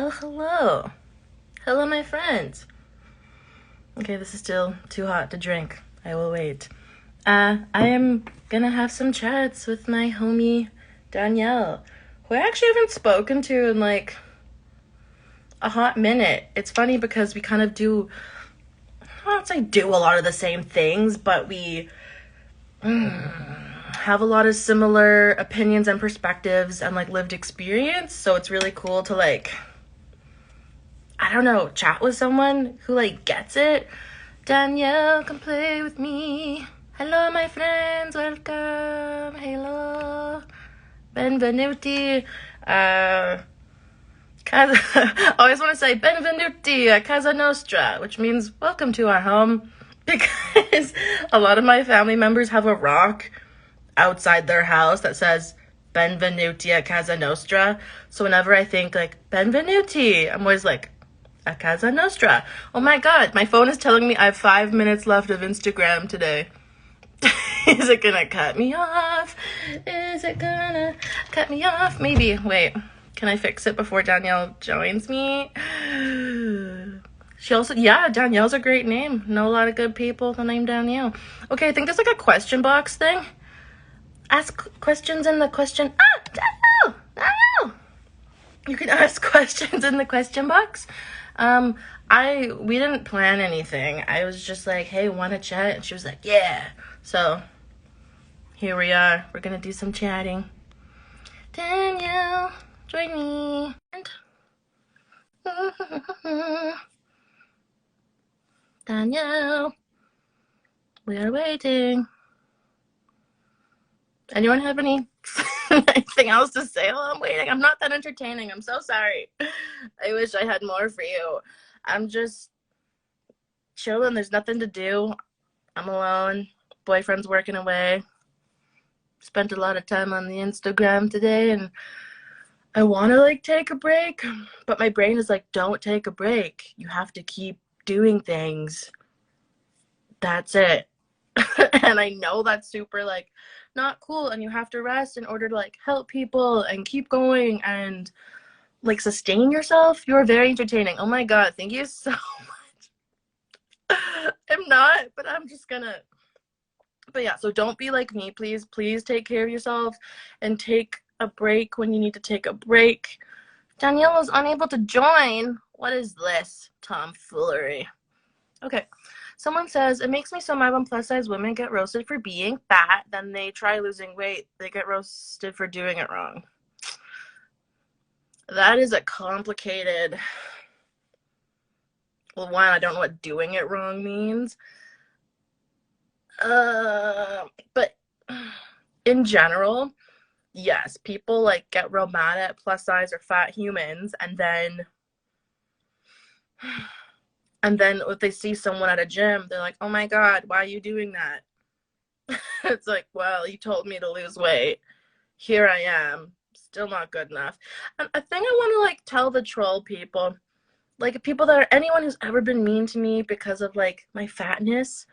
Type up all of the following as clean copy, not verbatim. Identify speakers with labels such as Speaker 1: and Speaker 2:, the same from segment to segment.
Speaker 1: Oh, hello. Hello, my friends. Okay, this is still too hot to drink. I will wait. I am gonna have some chats with my homie Danielle, who I actually haven't spoken to in like a hot minute. It's funny because we kind of do, I don't say do a lot of the same things, but we have a lot of similar opinions and perspectives and like lived experience. So it's really cool to like, I don't know, chat with someone who like gets it. Danielle, come play with me. Hello, my friends, welcome. Hello, benvenuti. I always want to say benvenuti a casa nostra, which means welcome to our home, because a lot of my family members have a rock outside their house that says benvenuti a casa nostra. So whenever I think like benvenuti, I'm always like, a casa nostra. Oh my god, my phone is telling me I have 5 minutes left of Instagram today. Is it gonna cut me off? Is it gonna cut me off? Maybe. Wait, can I fix it before Danielle joins me? She also, yeah, Danielle's a great name. Know a lot of good people with the name Danielle. Okay, I think there's like a question box thing. Ask questions in the question. Danielle! Danielle! You can ask questions in the question box. We didn't plan anything. I was just like, hey, wanna chat? And she was like, yeah. So here we are. We're gonna do some chatting. Danielle, join me. Danielle, we are waiting. Anyone have anything else to say while I'm waiting? I'm not that entertaining. I'm so sorry. I wish I had more for you. I'm just chilling. There's nothing to do. I'm alone. Boyfriend's working away. Spent a lot of time on the Instagram today, and I want to like take a break, but my brain is like, don't take a break. You have to keep doing things. That's it. And I know that's super like not cool, and you have to rest in order to like help people and keep going and like sustain yourself. You're very entertaining. Oh my god, thank you so much. I'm not, but I'm just gonna. But yeah, so don't be like me, please. Please take care of yourself and take a break when you need to take a break. Danielle was unable to join. What is this tomfoolery? Okay. Someone says, it makes me so mad when plus size women get roasted for being fat, then they try losing weight, they get roasted for doing it wrong. That is a complicated, well, one, I don't know what doing it wrong means. But in general, yes, people like get real mad at plus size or fat humans, and then if they see someone at a gym, they're like, oh my god, why are you doing that? It's like, well, you told me to lose weight. Here I am. Still not good enough. And a thing I want to like tell the troll people, like people that are anyone who's ever been mean to me because of like my fatness,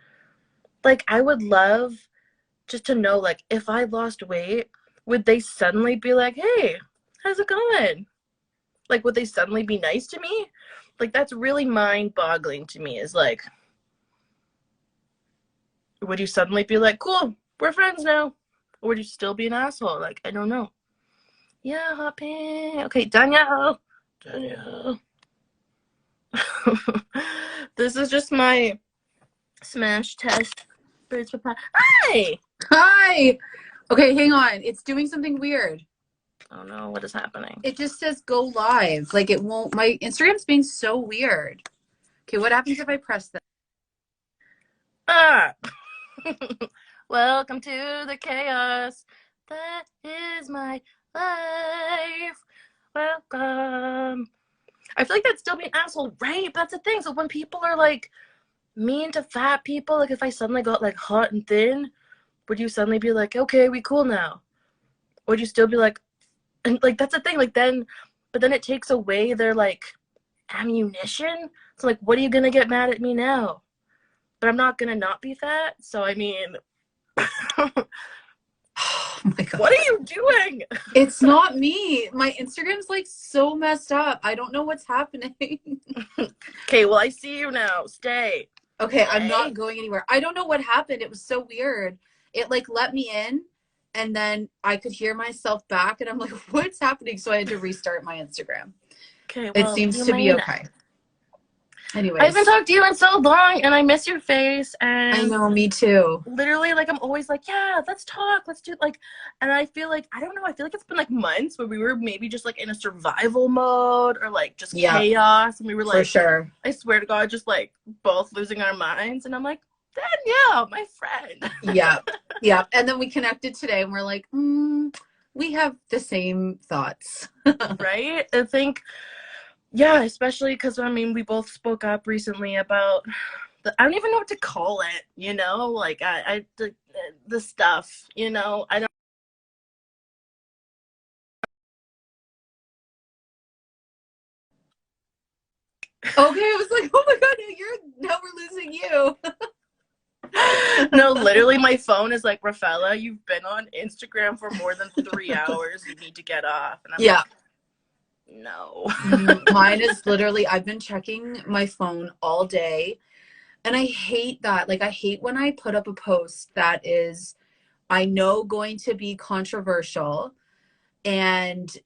Speaker 1: like I would love just to know, like, if I lost weight, would they suddenly be like, hey, how's it going? Like, would they suddenly be nice to me? Like, that's really mind-boggling to me, is like, would you suddenly be like, cool, we're friends now? Or would you still be an asshole? Like, I don't know. Yeah, hopping. Okay, Danielle. Danielle. This is just my smash test. Birds with pie. Hi!
Speaker 2: Hi. Okay, hang on. It's doing something weird.
Speaker 1: Oh no, what is happening?
Speaker 2: It just says go live. Like it won't. My Instagram's being so weird. Okay, what happens if I press that?
Speaker 1: Ah! Welcome to the chaos. That is my life. Welcome. I feel like that's still being an asshole, right? But that's the thing. So when people are like mean to fat people, like if I suddenly got like hot and thin, would you suddenly be like, okay, we cool now? Or would you still be like, and like that's the thing, like then, but then it takes away their like ammunition. So like, what are you gonna get mad at me now? But I'm not gonna not be fat, so I mean,
Speaker 2: Oh my
Speaker 1: What are
Speaker 2: God.
Speaker 1: you doing?
Speaker 2: It's not me. My Instagram's like so messed up. I don't know what's happening.
Speaker 1: Okay, well, I see you now. Stay.
Speaker 2: Okay, I'm not
Speaker 1: Stay.
Speaker 2: going anywhere. I don't know what happened. It was so weird. It like let me in and then I could hear myself back and I'm like, what's happening? So I had to restart my Instagram.
Speaker 1: Okay,
Speaker 2: It
Speaker 1: well,
Speaker 2: seems
Speaker 1: you
Speaker 2: to be
Speaker 1: made it.
Speaker 2: okay.
Speaker 1: I haven't
Speaker 2: Anyways,
Speaker 1: talked to you in so long, and I miss your face.
Speaker 2: I
Speaker 1: And
Speaker 2: know, me too.
Speaker 1: literally, like, I'm always like, yeah, let's talk, let's do like. And I feel like I don't know. I feel like it's been like months where we were maybe just like in a survival mode or like just
Speaker 2: Yeah,
Speaker 1: chaos, and we were
Speaker 2: for
Speaker 1: like,
Speaker 2: sure.
Speaker 1: I swear to God, just like both losing our minds. And I'm like, Danielle, my friend.
Speaker 2: Yeah. Yeah. And then we connected today and we're like, we have the same thoughts.
Speaker 1: Right? I think, yeah, especially because I mean, we both spoke up recently about I don't even know what to call it, you know, like the stuff, you know, I don't.
Speaker 2: Okay, I was like, oh my God, now we're losing you.
Speaker 1: No, literally, my phone is like, Rafaela, you've been on Instagram for more than 3 hours. You need to get off. And I'm
Speaker 2: Yeah.
Speaker 1: like, no.
Speaker 2: Mine is literally, I've been checking my phone all day and I hate that. Like, I hate when I put up a post that is, I know, going to be controversial and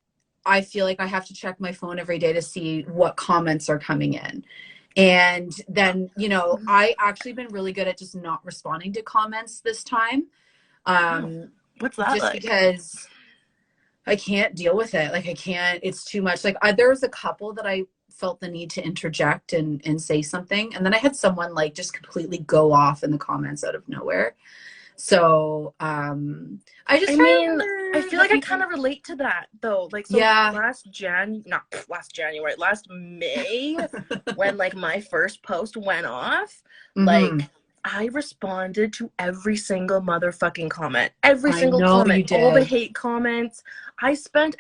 Speaker 2: I feel like I have to check my phone every day to see what comments are coming in. And then, I actually been really good at just not responding to comments this time.
Speaker 1: Oh, what's that
Speaker 2: Just
Speaker 1: like?
Speaker 2: because I can't deal with it. Like I can't, it's too much. Like there was a couple that I felt the need to interject and say something. And then I had someone like just completely go off in the comments out of nowhere. So I just
Speaker 1: I
Speaker 2: try to
Speaker 1: mean, I
Speaker 2: remember
Speaker 1: feel
Speaker 2: the
Speaker 1: like I
Speaker 2: people.
Speaker 1: kind of relate to that though. Like, so
Speaker 2: Yeah.
Speaker 1: not last January, last May, when like my first post went off,
Speaker 2: Hmm.
Speaker 1: like I responded to every single motherfucking comment, every
Speaker 2: I
Speaker 1: single
Speaker 2: know
Speaker 1: comment,
Speaker 2: you
Speaker 1: all the
Speaker 2: did.
Speaker 1: hate comments. I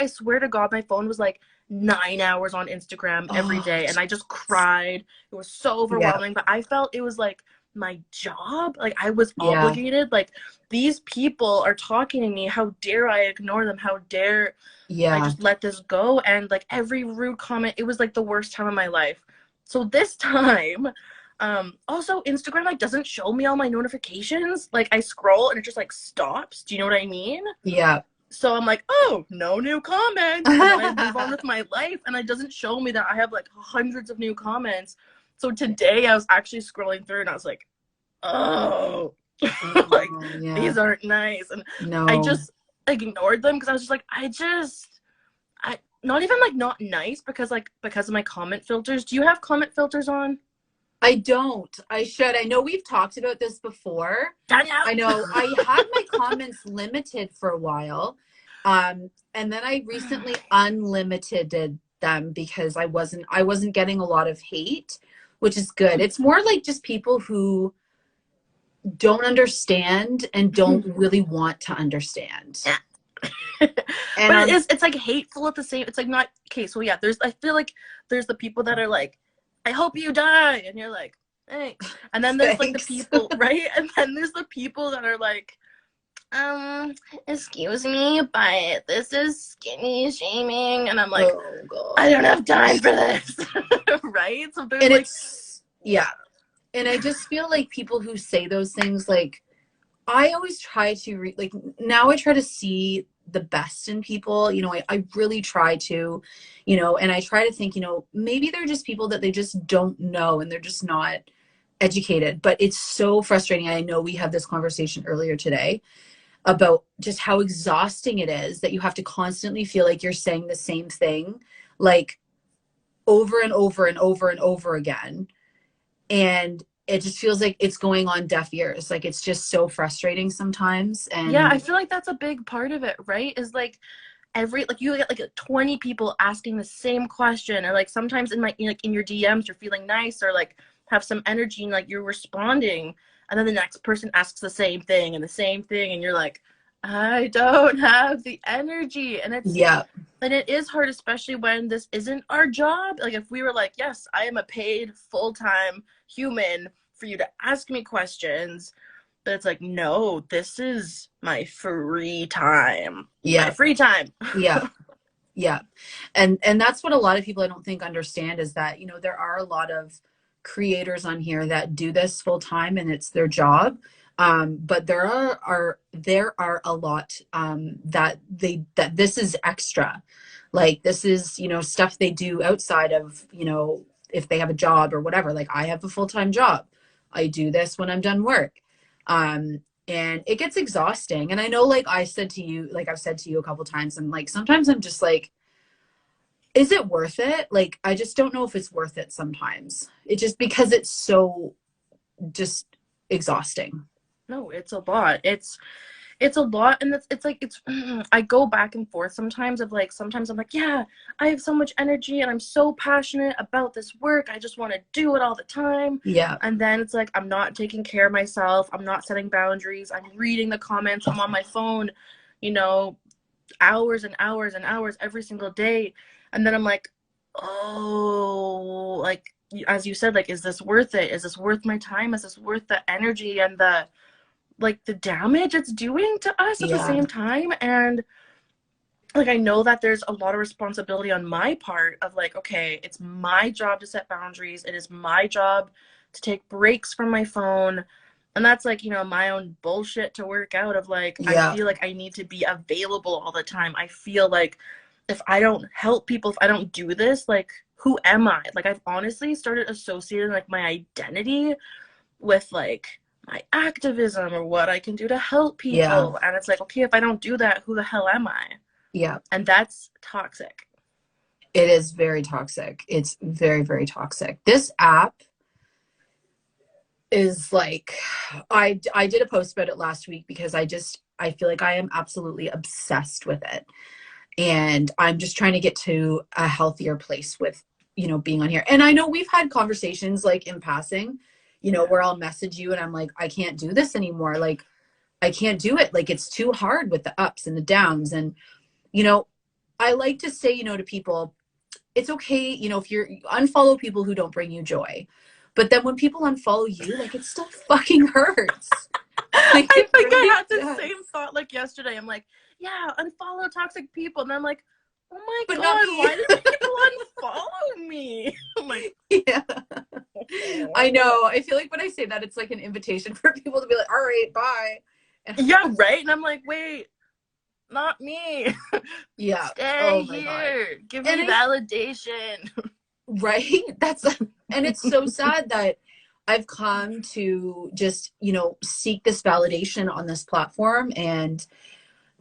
Speaker 1: swear to God, my phone was like 9 hours on Instagram every
Speaker 2: Oh,
Speaker 1: day, and I just cried. It was so
Speaker 2: yeah.
Speaker 1: overwhelming, but I felt it was like my job. Like I was
Speaker 2: Yeah.
Speaker 1: obligated. Like these people are talking to me. How dare I ignore them? How dare I
Speaker 2: Yeah.
Speaker 1: just let this go? And like every rude comment, it was like the worst time of my life. So this time, also Instagram like doesn't show me all my notifications. Like I scroll and it just like stops. Do you know what I mean?
Speaker 2: Yeah.
Speaker 1: So I'm like, oh, no new comments. And then I move on with my life and it doesn't show me that I have like hundreds of new comments. So today I was actually scrolling through and I was like, oh, like
Speaker 2: Oh, yeah.
Speaker 1: these aren't nice. And I
Speaker 2: No.
Speaker 1: just ignored them because I was just like, I not even like not nice because of my comment filters. Do you have comment filters on?
Speaker 2: I don't. I should. I know we've talked about this before.
Speaker 1: Danielle.
Speaker 2: I know I had my comments limited for a while. And then I recently unlimited them because I wasn't getting a lot of hate, which is good. It's more like just people who don't understand and don't really want to understand. And
Speaker 1: But it's like hateful at the same. It's like not okay. So yeah, there's I feel like there's the people that are like, I hope you die, and you're like, thanks. And then there's like the
Speaker 2: thanks.
Speaker 1: people, right? And then there's the people that are like, excuse me, but this is skinny shaming, and I'm like,
Speaker 2: Oh
Speaker 1: I
Speaker 2: God.
Speaker 1: don't have time for this, right? So there's
Speaker 2: And
Speaker 1: like,
Speaker 2: it's
Speaker 1: yeah,
Speaker 2: yeah. And I just feel like people who say those things, like I always try to like now I try to see the best in people. I really try to, and I try to think, maybe they're just people that they just don't know and they're just not educated. But it's so frustrating. I know we had this conversation earlier today about just how exhausting it is that you have to constantly feel like you're saying the same thing, like over and over and over and over again. And it just feels like it's going on deaf ears. Like it's just so frustrating sometimes.
Speaker 1: yeah. I
Speaker 2: And
Speaker 1: feel like that's a big part of it, right? Is like every like you get like 20 people asking the same question, or like sometimes in my like in your DMs you're feeling nice or like have some energy and like you're responding, and then the next person asks the same thing and the same thing, and you're like, I don't have the energy.
Speaker 2: yeah,
Speaker 1: And it is hard, especially when this isn't our job. Like if we were like, yes, I am a paid full-time human for you to ask me questions, But it's like, no, this is my free time. My
Speaker 2: Yeah.
Speaker 1: free time.
Speaker 2: Yeah. Yeah. And that's what a lot of people I don't think understand is that, you know, there are a lot of creators on here that do this full time and it's their job. But there are a lot that this is extra. Like this is, you know, stuff they do outside of, you know, if they have a job or whatever. Like I have a full-time job. I do this when I'm done work. And it gets exhausting. And I know, like I said to you, like I've said to you a couple times, and like sometimes I'm just like, is it worth it? Like I just don't know if it's worth it sometimes. It just because it's so just exhausting.
Speaker 1: No, it's a lot. It's a lot, and it's like it's I go back and forth sometimes of like sometimes I'm like, yeah, I have so much energy and I'm so passionate about this work. I just want to do it all the time.
Speaker 2: Yeah.
Speaker 1: And then it's like I'm not taking care of myself. I'm not setting boundaries. I'm reading the comments. I'm on my phone, you know, hours and hours and hours every single day. And then I'm like, oh, like as you said, like, is this worth it? Is this worth my time? Is this worth the energy and the like the damage it's doing to us at the
Speaker 2: Yeah.
Speaker 1: same time? And like I know that there's a lot of responsibility on my part of like, okay, it's my job to set boundaries. It is my job to take breaks from my phone. And that's like, you know, my own bullshit to work out of like, I
Speaker 2: Yeah.
Speaker 1: feel like I need to be available all the time. I feel like if I don't help people, if I don't do this, like, who am I? Like, I've honestly started associating like my identity with like my activism or what I can do to help
Speaker 2: Yeah.
Speaker 1: people. And it's like, okay, if I don't do that, who the hell am I?
Speaker 2: Yeah.
Speaker 1: And that's toxic.
Speaker 2: It is very toxic. It's very, very toxic. This app is like I did a post about it last week because I feel like I am absolutely obsessed with it. And I'm just trying to get to a healthier place with, you know, being on here. And I know we've had conversations like in passing, you know,
Speaker 1: Yeah.
Speaker 2: where I'll message you and I'm like, I can't do this anymore. Like I can't do it. Like it's too hard with the ups and the downs. And, you know, I like to say, you know, to people, it's okay, you know, if you're unfollow people who don't bring you joy. But then when people unfollow you, like it still fucking hurts. Like
Speaker 1: I
Speaker 2: it
Speaker 1: think I
Speaker 2: really
Speaker 1: had the
Speaker 2: does.
Speaker 1: same thought like yesterday. I'm like, yeah, unfollow toxic people. And I'm like, oh my
Speaker 2: But not
Speaker 1: God,
Speaker 2: me.
Speaker 1: why did people unfollow me? I'm like,
Speaker 2: Yeah. I
Speaker 1: oh.
Speaker 2: know. I feel like when I say that, it's like an invitation for people to be like, all right, bye. And
Speaker 1: Yeah, right. And I'm like, wait, not me.
Speaker 2: yeah.
Speaker 1: Stay
Speaker 2: Oh my God.
Speaker 1: here. Give
Speaker 2: And
Speaker 1: me validation.
Speaker 2: right? That's, and it's so sad that I've come to just, you know, seek this validation on this platform. And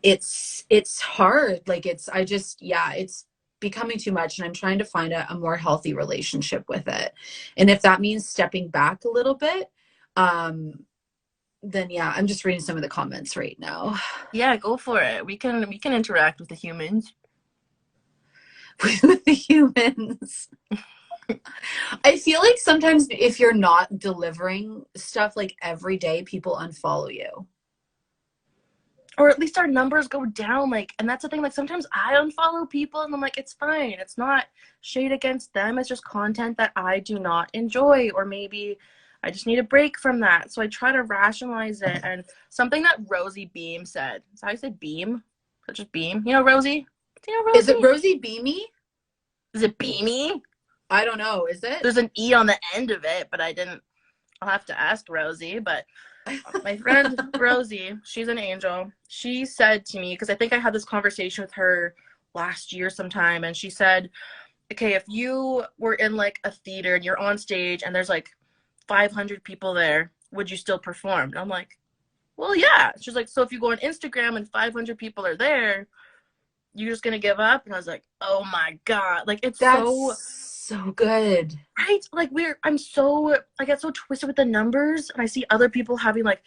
Speaker 2: it's hard. Like yeah, it's becoming too much. And I'm trying to find a more healthy relationship with it. And if that means stepping back a little bit, then yeah, I'm just reading some of the comments right now.
Speaker 1: Yeah, go for it. We can interact with the humans.
Speaker 2: With the humans. I feel like sometimes if you're not delivering stuff like every day, people unfollow you.
Speaker 1: Or at least our numbers go down, like, and that's the thing, like sometimes I unfollow people and I'm like, it's fine, it's not shade against them, it's just content that I do not enjoy, or maybe I just need a break from that, so I try to rationalize it. And something that Rosie Beam said, is that how you say beam? Is just beam, you know Rosie, do you know
Speaker 2: Is it
Speaker 1: Rosie?
Speaker 2: Rosie Beamy?
Speaker 1: Is it beamy?
Speaker 2: I don't know. Is it?
Speaker 1: There's an E on the end of it, but I'll have to ask Rosie. But my friend Rosie, she's an angel. She said to me, because I think I had this conversation with her last year sometime, and she said, okay, if you were in like a theater and you're on stage and there's like 500 people there, would you still perform? And I'm like, well, yeah. She's like, so if you go on Instagram and 500 people are there, you're just gonna give up? And I was like, oh my God, like it's
Speaker 2: That's
Speaker 1: so
Speaker 2: so good.
Speaker 1: right. Like I get so twisted with the numbers, and I see other people having like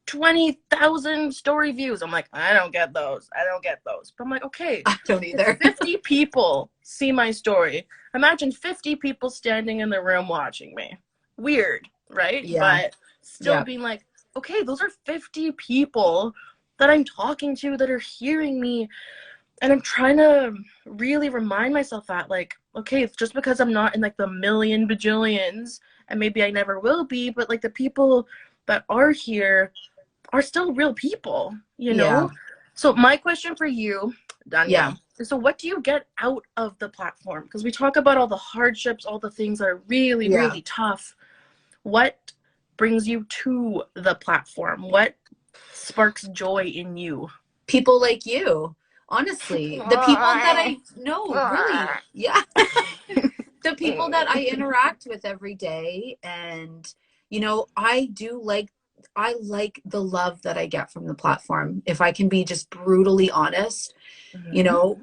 Speaker 1: 20,000 story views. I'm like, I don't get those. I don't get those. But I'm like, okay,
Speaker 2: I don't
Speaker 1: if
Speaker 2: either.
Speaker 1: 50 people see my story, imagine 50 people standing in the room watching me. Weird, right?
Speaker 2: Yeah.
Speaker 1: But still
Speaker 2: Yeah.
Speaker 1: being like, okay, those are 50 people that I'm talking to that are hearing me. And I'm trying to really remind myself that, like, okay, just because I'm not in like the million bajillions, and maybe I never will be, but like the people that are here, are still real people, you
Speaker 2: Yeah.
Speaker 1: know? So my question for you,
Speaker 2: Yeah.
Speaker 1: Danielle, is so what do you get out of the platform? Because we talk about all the hardships, all the things that are really,
Speaker 2: Yeah.
Speaker 1: really tough. What brings you to the platform? What sparks joy in you?
Speaker 2: People like you. Honestly, the people that I know, really. Yeah. The people that I interact with every day, and I like the love that I get from the platform. If I can be just brutally honest, you
Speaker 1: Mhm.
Speaker 2: know,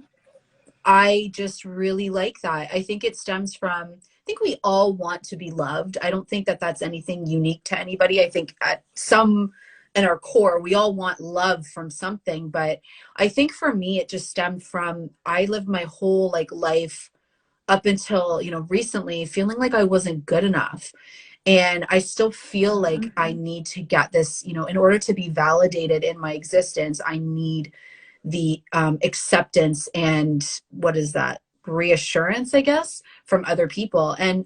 Speaker 2: I just really like that. I think it stems from, I think we all want to be loved. I don't think that that's anything unique to anybody. I think at some in our core, we all want love from something. But I think for me, it just stemmed from, I lived my whole like life up until, recently feeling like I wasn't good enough. And I still feel like I need to get this, in order to be validated in my existence, I need the acceptance and what is that? Reassurance, I guess, from other people. And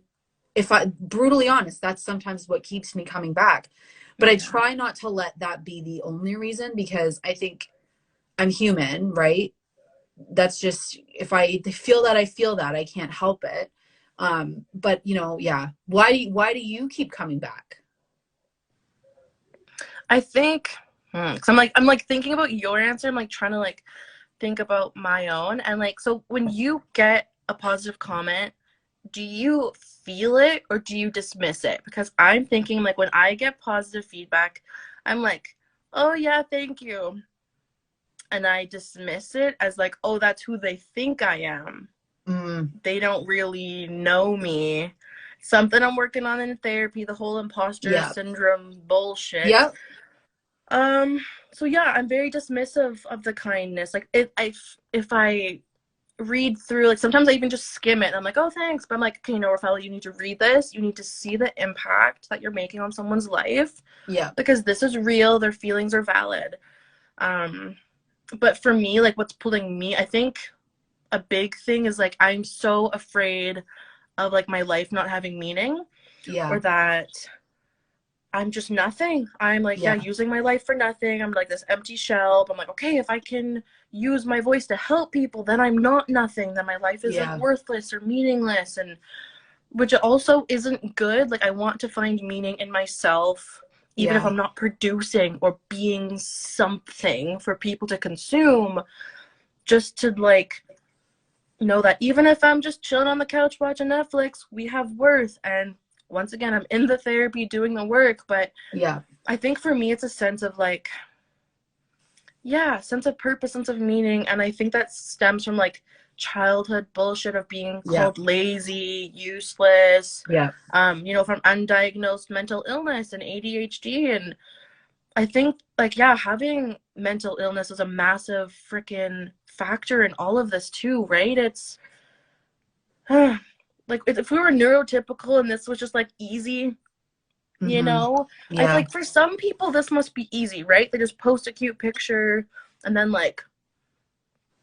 Speaker 2: if I brutally honest, that's sometimes what keeps me coming back. But I
Speaker 1: Yeah.
Speaker 2: try not to let that be the only reason, because I think I'm human, right? That's just, if I feel that, I feel that, I can't help it. But yeah. Why do you keep coming back?
Speaker 1: I think, because I'm like thinking about your answer. I'm like trying to like think about my own. And like, so when you get a positive comment, do you feel it or do you dismiss it? Because I'm thinking like when I get positive feedback, I'm like, oh yeah, thank you. And I dismiss it as like, oh, that's who they think I am.
Speaker 2: Mm,
Speaker 1: They don't really know me. Something I'm working on in therapy, the whole imposter
Speaker 2: yeah.
Speaker 1: syndrome bullshit.
Speaker 2: Yep.
Speaker 1: Um, so yeah, I'm very dismissive of the kindness. Like if I read through, like sometimes I even just skim it and I'm like, oh thanks. But I'm like, okay, no, Rafaela, you need to read this. You need to see the impact that you're making on someone's life
Speaker 2: Yeah.
Speaker 1: because this is real, their feelings are valid. Um, but for me, like what's pulling me, I think a big thing is like I'm so afraid of like my life not having meaning
Speaker 2: Yeah.
Speaker 1: or that I'm just nothing. I'm like, yeah,
Speaker 2: Yeah.
Speaker 1: using my life for nothing. I'm like this empty shell. But I'm like, okay, if I can use my voice to help people, then I'm not nothing. Then my life isn't
Speaker 2: Yeah.
Speaker 1: worthless or meaningless. And which also isn't good. Like, I want to find meaning in myself, even if
Speaker 2: Yeah.
Speaker 1: I'm not producing or being something for people to consume, just to like know that even if I'm just chilling on the couch watching Netflix, we have worth. And once again, I'm in the therapy doing the work, but
Speaker 2: Yeah.
Speaker 1: I think for me, it's a sense of like, yeah, sense of purpose, sense of meaning. And I think that stems from like childhood bullshit of being
Speaker 2: Yeah.
Speaker 1: called lazy, useless,
Speaker 2: Yeah.
Speaker 1: from undiagnosed mental illness and ADHD. And I think like, yeah, having mental illness is a massive freaking factor in all of this too, right? It's like if we were neurotypical and this was just like easy, you
Speaker 2: Mm-hmm.
Speaker 1: know, I feel
Speaker 2: Yeah.
Speaker 1: like for some people this must be easy, right? They just post a cute picture and then like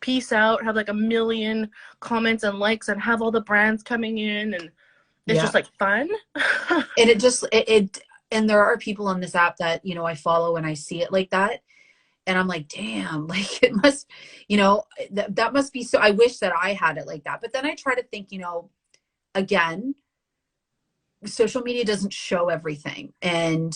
Speaker 1: peace out, have like a million comments and likes and have all the brands coming in and it's
Speaker 2: Yeah.
Speaker 1: just like fun.
Speaker 2: And and there are people on this app that, I follow and I see it like that. And I'm like, damn, like it must, that must be so, I wish that I had it like that. But then I try to think, again, social media doesn't show everything. And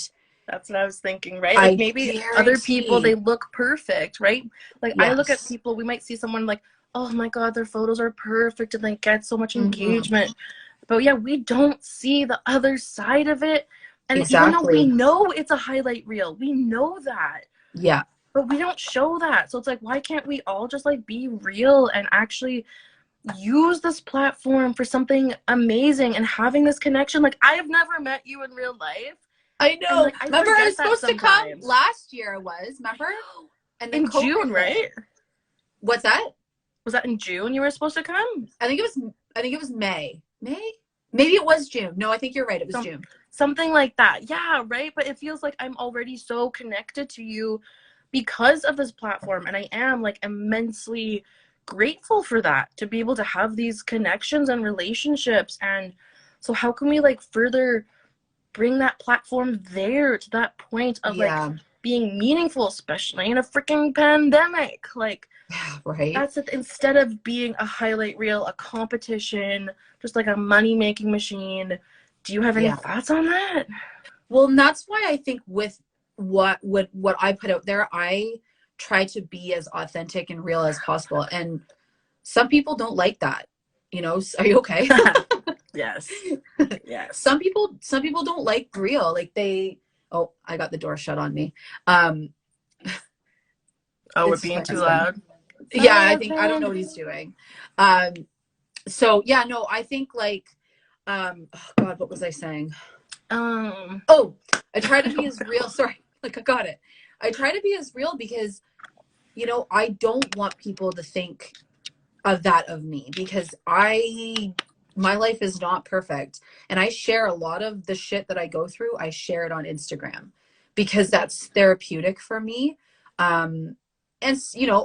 Speaker 1: That's what I was thinking, right? Like
Speaker 2: I
Speaker 1: maybe other people they
Speaker 2: guarantee,
Speaker 1: look perfect, right? Like I look at
Speaker 2: yes.
Speaker 1: people, we might see someone like, oh my god, their photos are perfect and they get so much
Speaker 2: Hmm.
Speaker 1: engagement. But yeah, we don't see the other side of it. And even though we
Speaker 2: Exactly.
Speaker 1: know it's a highlight reel, we know that,
Speaker 2: Yeah.
Speaker 1: but we don't show that. So it's like, why can't we all just like be real and actually use this platform for something amazing and having this connection? Like I have never met you in real life.
Speaker 2: I
Speaker 1: And
Speaker 2: know.
Speaker 1: like I
Speaker 2: Remember, I was
Speaker 1: forget that
Speaker 2: supposed to come
Speaker 1: sometimes.
Speaker 2: last year. I was, remember? And then
Speaker 1: In
Speaker 2: COVID
Speaker 1: June,
Speaker 2: hit.
Speaker 1: right?
Speaker 2: What's that?
Speaker 1: Was that in June you were supposed to come?
Speaker 2: I think it was May. May? Maybe it was June. No, I think you're right. It was
Speaker 1: Some
Speaker 2: June.
Speaker 1: something like that. Yeah, right? But it feels like I'm already so connected to you because of this platform and I am like immensely grateful for that to be able to have these connections and relationships. And so how can we like further bring that platform there to that point of like
Speaker 2: Yeah.
Speaker 1: being meaningful, especially in a freaking pandemic. Like,
Speaker 2: Right?
Speaker 1: that's it. Instead of being a highlight reel, a competition, just like a money making machine. Do you have any
Speaker 2: Yeah.
Speaker 1: thoughts on that?
Speaker 2: Well, and that's why I think with what I put out there, I try to be as authentic and real as possible. And some people don't like that. Are you okay?
Speaker 1: Yes. Yes.
Speaker 2: Some people don't like real. Like oh, I got the door shut on me. Um,
Speaker 1: Oh, we're
Speaker 2: it's
Speaker 1: being
Speaker 2: my
Speaker 1: too
Speaker 2: husband.
Speaker 1: loud.
Speaker 2: Yeah,
Speaker 1: My
Speaker 2: I don't know
Speaker 1: husband.
Speaker 2: what he's doing. Um, so yeah, no, I think like, oh God, what was I saying?
Speaker 1: Um,
Speaker 2: Oh, I try to
Speaker 1: I
Speaker 2: be
Speaker 1: don't
Speaker 2: as real.
Speaker 1: know.
Speaker 2: Sorry, like I got it. I try to be as real because, I don't want people to think of that of me, because my life is not perfect. And I share a lot of the shit that I go through. I share it on Instagram because that's therapeutic for me. And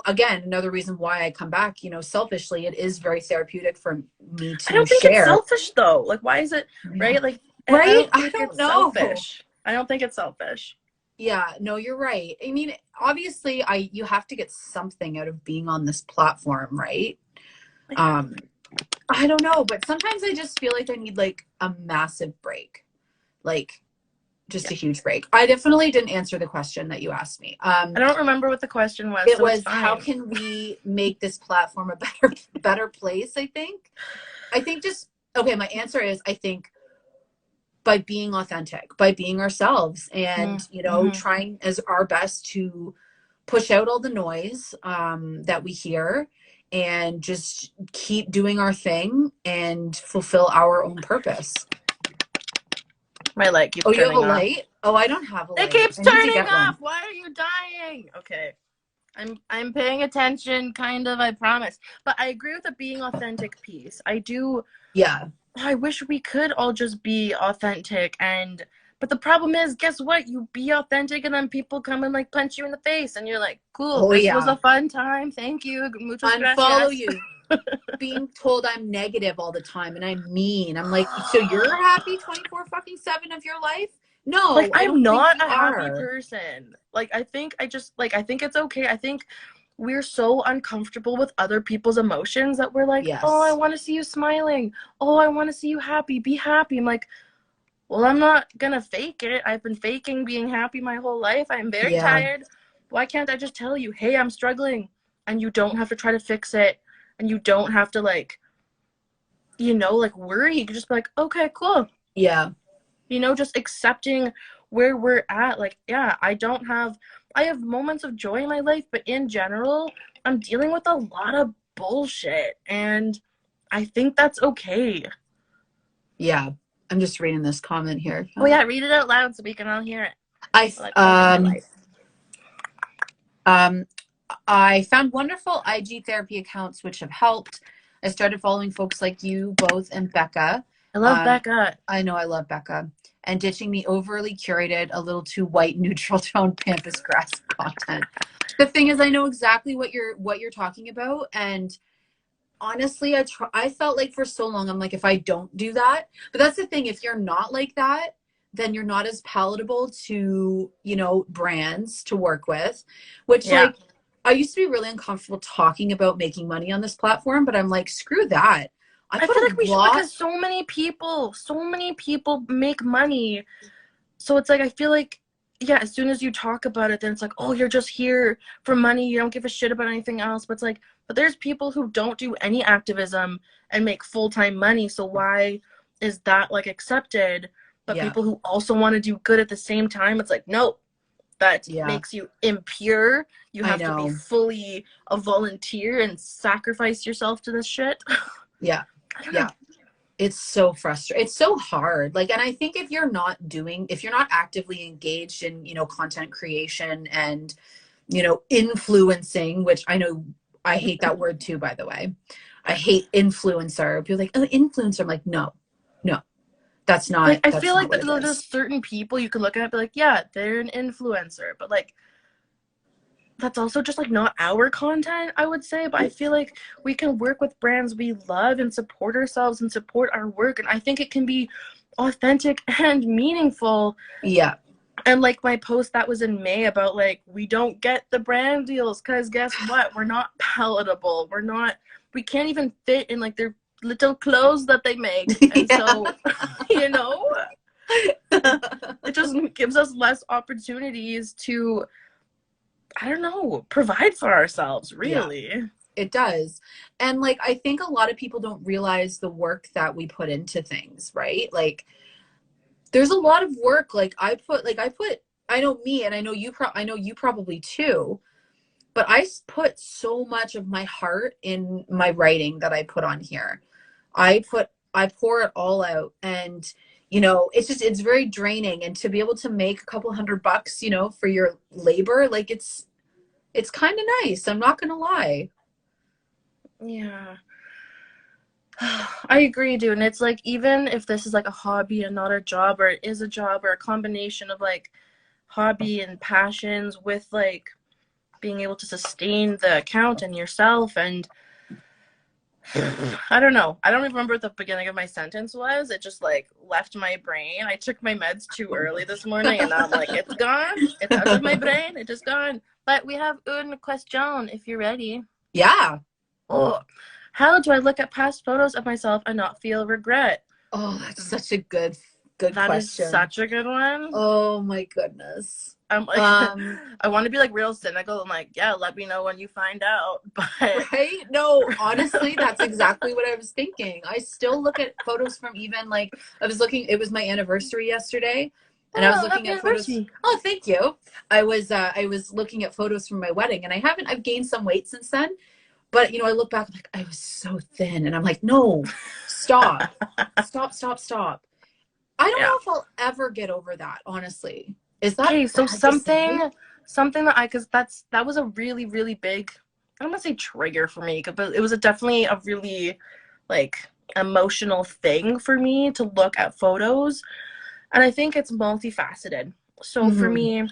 Speaker 2: again, another reason why I come back, selfishly, it is very therapeutic for me
Speaker 1: I
Speaker 2: to
Speaker 1: don't think it's
Speaker 2: share.
Speaker 1: selfish though. Like, why is it
Speaker 2: Yeah.
Speaker 1: right? Like, I
Speaker 2: Right?
Speaker 1: don't
Speaker 2: I
Speaker 1: think
Speaker 2: don't
Speaker 1: it's
Speaker 2: know.
Speaker 1: selfish. I don't think it's selfish.
Speaker 2: Yeah, no, you're right. I mean, obviously you have to get something out of being on this platform, right?
Speaker 1: Like,
Speaker 2: Um, I don't know, but sometimes I just feel like I need like a massive break. Like just
Speaker 1: yeah.
Speaker 2: a huge break. I definitely didn't answer the question that you asked me.
Speaker 1: I don't remember what the question was,
Speaker 2: It
Speaker 1: so it's
Speaker 2: was, how
Speaker 1: fine.
Speaker 2: can we make this platform a better place, I think. I think just okay, my answer is, I think by being authentic, by being ourselves, and
Speaker 1: Mm-hmm.
Speaker 2: trying as our best to push out all the noise that we hear, and just keep doing our thing and fulfill our own purpose.
Speaker 1: My light keeps
Speaker 2: Oh, you have a
Speaker 1: turning off.
Speaker 2: light? Oh, I don't have a
Speaker 1: It
Speaker 2: light.
Speaker 1: keeps
Speaker 2: I need to
Speaker 1: turning
Speaker 2: get
Speaker 1: off.
Speaker 2: one.
Speaker 1: Why are you dying? Okay. I'm paying attention, kind of, I promise. But I agree with the being authentic piece. I do.
Speaker 2: Yeah.
Speaker 1: I wish we could all just be authentic, but the problem is, guess what? You be authentic and then people come and like punch you in the face and you're like, cool,
Speaker 2: Oh,
Speaker 1: this was
Speaker 2: yeah.
Speaker 1: a fun time. Thank you. Muchas
Speaker 2: Unfollow
Speaker 1: gracias.
Speaker 2: you. Being told I'm negative all the time and I'm mean. I'm like, so you're happy 24 fucking 7 of your life?
Speaker 1: Like,
Speaker 2: No, I
Speaker 1: I'm
Speaker 2: don't think
Speaker 1: not
Speaker 2: you
Speaker 1: a happy
Speaker 2: are.
Speaker 1: person. Like, I think it's okay. I think we're so uncomfortable with other people's emotions that we're like, oh, I
Speaker 2: Yes.
Speaker 1: want to see you smiling. Oh, I want to see you happy. Be happy. I'm like, well, I'm not gonna fake it. I've been faking being happy my whole life. I'm very
Speaker 2: Yeah.
Speaker 1: tired. Why can't I just tell you, hey, I'm struggling? And you don't have to try to fix it. And you don't have to, like, like worry. You can just be like, okay, cool.
Speaker 2: Yeah.
Speaker 1: Just accepting where we're at. Like, yeah, I have moments of joy in my life, but in general, I'm dealing with a lot of bullshit. And I think that's okay.
Speaker 2: Yeah. I'm just reading this comment here.
Speaker 1: Oh, yeah, read it out loud so we can all hear it.
Speaker 2: I
Speaker 1: While I plug in my light.
Speaker 2: um I found wonderful IG therapy accounts which have helped. I started following folks like you both and Becca.
Speaker 1: I love
Speaker 2: Um,
Speaker 1: Becca.
Speaker 2: I know I love Becca. And ditching the overly curated, a little too white, neutral tone pampas grass content. The thing is, I know exactly what you're talking about, and honestly, I felt like for so long, I'm like, if I don't do that, but that's the thing. If you're not like that, then you're not as palatable to brands to work with, which
Speaker 1: Yeah.
Speaker 2: like I used to be really uncomfortable talking about making money on this platform, but I'm like, screw that. I
Speaker 1: I
Speaker 2: put
Speaker 1: feel
Speaker 2: a
Speaker 1: like we should
Speaker 2: lot.
Speaker 1: because so many people make money. So it's like I feel like yeah, as soon as you talk about it, then it's like, oh, you're just here for money. You don't give a shit about anything else. But it's like, but there's people who don't do any activism and make full-time money. So why is that like accepted? But
Speaker 2: Yeah,
Speaker 1: people who also want to do good at the same time, it's like, no, that
Speaker 2: yeah,
Speaker 1: makes you impure. You
Speaker 2: I
Speaker 1: have to be
Speaker 2: know.
Speaker 1: fully a volunteer and sacrifice yourself to this shit.
Speaker 2: Yeah,
Speaker 1: I don't know.
Speaker 2: yeah. It's so frustrating. It's so hard. Like, and I think if you're not actively engaged in, content creation and, influencing, which I know I hate that word too, by the way. I hate influencer. People are like, oh, influencer. I'm like, no, no,
Speaker 1: Like, I
Speaker 2: that's
Speaker 1: feel
Speaker 2: not
Speaker 1: like
Speaker 2: what it
Speaker 1: there's
Speaker 2: is.
Speaker 1: certain people you can look at and be like, yeah, they're an influencer, but like that's also just like not our content, I would say. But I feel like we can work with brands we love and support ourselves and support our work, and I think it can be authentic and meaningful.
Speaker 2: Yeah.
Speaker 1: And like my post that was in May about like we don't get the brand deals because guess what? We're not palatable. We can't even fit in like their little clothes that they make. And
Speaker 2: Yeah.
Speaker 1: so, you know, it just gives us less opportunities to, I don't know, provide for ourselves,
Speaker 2: Yeah,
Speaker 1: really.
Speaker 2: it does. And like I think a lot of people don't realize the work that we put into things, right? Like there's a lot of work. I know me, and I know I know you probably too, but put so much of my heart in my writing that I put on here. I pour it all out, and it's very draining. And to be able to make a couple $100, for your labor, like it's kind of nice. I'm not gonna lie.
Speaker 1: Yeah. I agree, dude. And it's like, even if this is like a hobby and not a job, or it is a job, or a combination of like hobby and passions with like being able to sustain the account and yourself. And I don't know. I don't even remember what the beginning of my sentence was. It just like left my brain. I took my meds too early this morning and now I'm like, it's gone. It's out of my brain. It's just gone. But we have une question if you're ready.
Speaker 2: Yeah.
Speaker 1: Oh, how do I look at past photos of myself and not feel regret?
Speaker 2: Oh, that's such a good
Speaker 1: That is
Speaker 2: question.
Speaker 1: such a good one.
Speaker 2: Oh my goodness.
Speaker 1: I'm like,
Speaker 2: Um,
Speaker 1: I want to be like real cynical. I'm like, yeah, let me know when you find out. But
Speaker 2: right? No, honestly, that's exactly what I was thinking. I still look at photos from even like it was my anniversary yesterday, and I was
Speaker 1: oh,
Speaker 2: looking
Speaker 1: happy
Speaker 2: at photos.
Speaker 1: anniversary.
Speaker 2: Oh, thank you. I was looking at photos from my wedding, and I've gained some weight since then. But I look back, like I was so thin, and I'm like, no, stop, stop, stop, stop. I don't
Speaker 1: Yeah.
Speaker 2: know if I'll ever get over that, honestly. Is that
Speaker 1: Okay, so
Speaker 2: bad to say?
Speaker 1: something that because that was a really really big, I don't want to say trigger for me, but it was definitely a really like emotional thing for me to look at photos, and I think it's multifaceted. So for
Speaker 2: Hmm.
Speaker 1: me,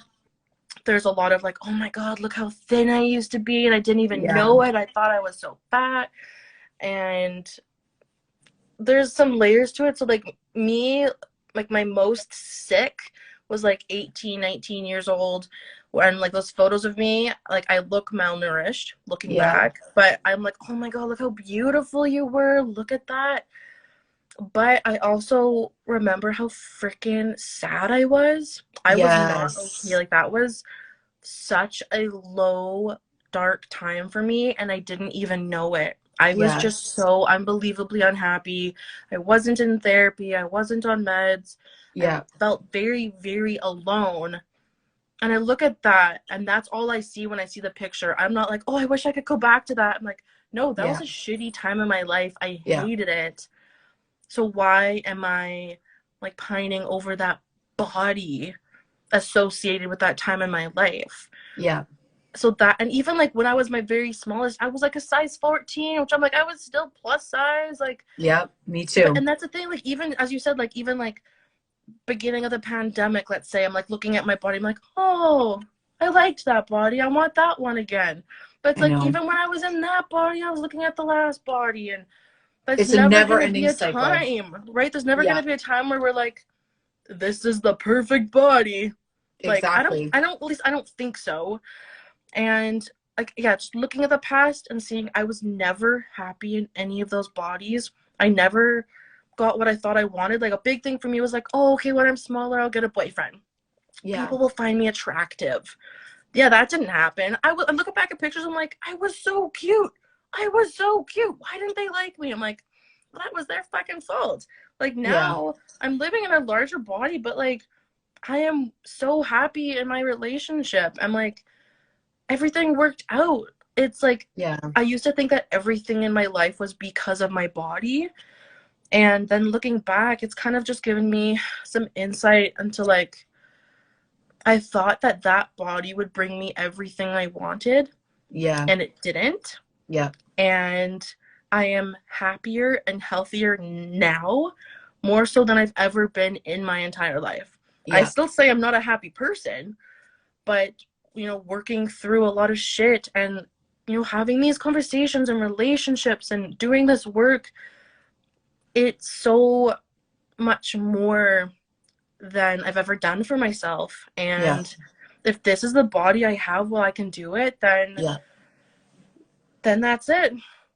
Speaker 1: there's a lot of like, oh my god, look how thin I used to be, and I didn't even
Speaker 2: Yeah.
Speaker 1: know it. I thought I was so fat, and there's some layers to it. So like me, like my most sick was like 18, 19 years old, when like those photos of me, like I look malnourished looking
Speaker 2: Yeah.
Speaker 1: back, but I'm like, oh my god, look how beautiful you were, look at that. But I also remember how freaking sad I was. I was not okay.
Speaker 2: Yes.
Speaker 1: Like that was such a low, dark time for me, and I didn't even know it. I was just
Speaker 2: Yes.
Speaker 1: so unbelievably unhappy. I wasn't in therapy, I wasn't on meds. I
Speaker 2: Yeah.
Speaker 1: felt very, very alone. And I look at that, and that's all I see when I see the picture. I'm not like, oh, I wish I could go back to that. I'm like, no, that was
Speaker 2: Yeah.
Speaker 1: a shitty time in my life. I
Speaker 2: Yeah.
Speaker 1: hated it. So why am I like pining over that body associated with that time in my life?
Speaker 2: Yeah.
Speaker 1: So that, and even like when I was my very smallest, I was like a size 14, which I'm like, I was still plus size, like.
Speaker 2: Yeah. Me
Speaker 1: But
Speaker 2: too.
Speaker 1: and that's the thing, like even as you said, like even like beginning of the pandemic, let's say, I'm like looking at my body, I'm like, oh, I liked that body, I want that one again. But it's
Speaker 2: I
Speaker 1: like
Speaker 2: know.
Speaker 1: even when I was in that body, I was looking at the last body, and that's
Speaker 2: It's a
Speaker 1: never
Speaker 2: never
Speaker 1: gonna be
Speaker 2: ending
Speaker 1: a
Speaker 2: cycle.
Speaker 1: time, right? There's never
Speaker 2: Yeah.
Speaker 1: gonna be a time where we're like, this is the perfect body. Like
Speaker 2: Exactly.
Speaker 1: I don't, at least I don't think so. And like, yeah, just looking at the past and seeing I was never happy in any of those bodies. I never got what I thought I wanted. Like a big thing for me was like, oh, okay, when I'm smaller, I'll get a boyfriend.
Speaker 2: Yeah.
Speaker 1: People will find me attractive. Yeah, that didn't happen. I'm looking back at pictures, I'm like, I was so cute. I was so cute. Why didn't they like me? I'm like, well, that was their fucking fault. Like
Speaker 2: Yeah.
Speaker 1: now I'm living in a larger body, but like I am so happy in my relationship. I'm like, everything worked out. It's like
Speaker 2: Yeah.
Speaker 1: I used to think that everything in my life was because of my body. And then looking back, it's kind of just given me some insight into like, I thought that that body would bring me everything I wanted,
Speaker 2: Yeah.
Speaker 1: and it didn't.
Speaker 2: Yeah.
Speaker 1: And I am happier and healthier now, more so than I've ever been in my entire life. I
Speaker 2: Yeah.
Speaker 1: still say I'm not a happy person, but working through a lot of shit and having these conversations and relationships and doing this work, it's so much more than I've ever done for myself.
Speaker 2: Yeah.
Speaker 1: And if this is the body I have while I can do it,
Speaker 2: Yeah.
Speaker 1: then that's it.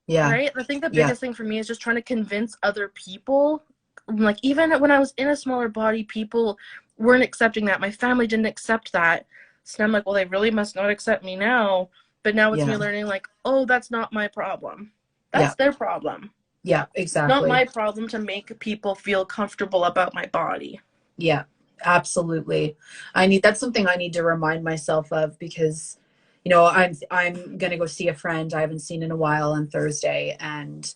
Speaker 2: Yeah.
Speaker 1: Right? I think the
Speaker 2: Yeah.
Speaker 1: biggest thing for me is just trying to convince other people. Like, even when I was in a smaller body, people weren't accepting that. My family didn't accept that. So I'm like, well, they really must not accept me now. But now it's me
Speaker 2: Yeah.
Speaker 1: learning, like, oh, that's not my problem.
Speaker 2: Yeah.
Speaker 1: That's their problem.
Speaker 2: Yeah.
Speaker 1: It's not
Speaker 2: Exactly.
Speaker 1: my problem to make people feel comfortable about my body.
Speaker 2: Yeah. Absolutely. That's something I need to remind myself of because, I'm gonna go see a friend I haven't seen in a while on Thursday, and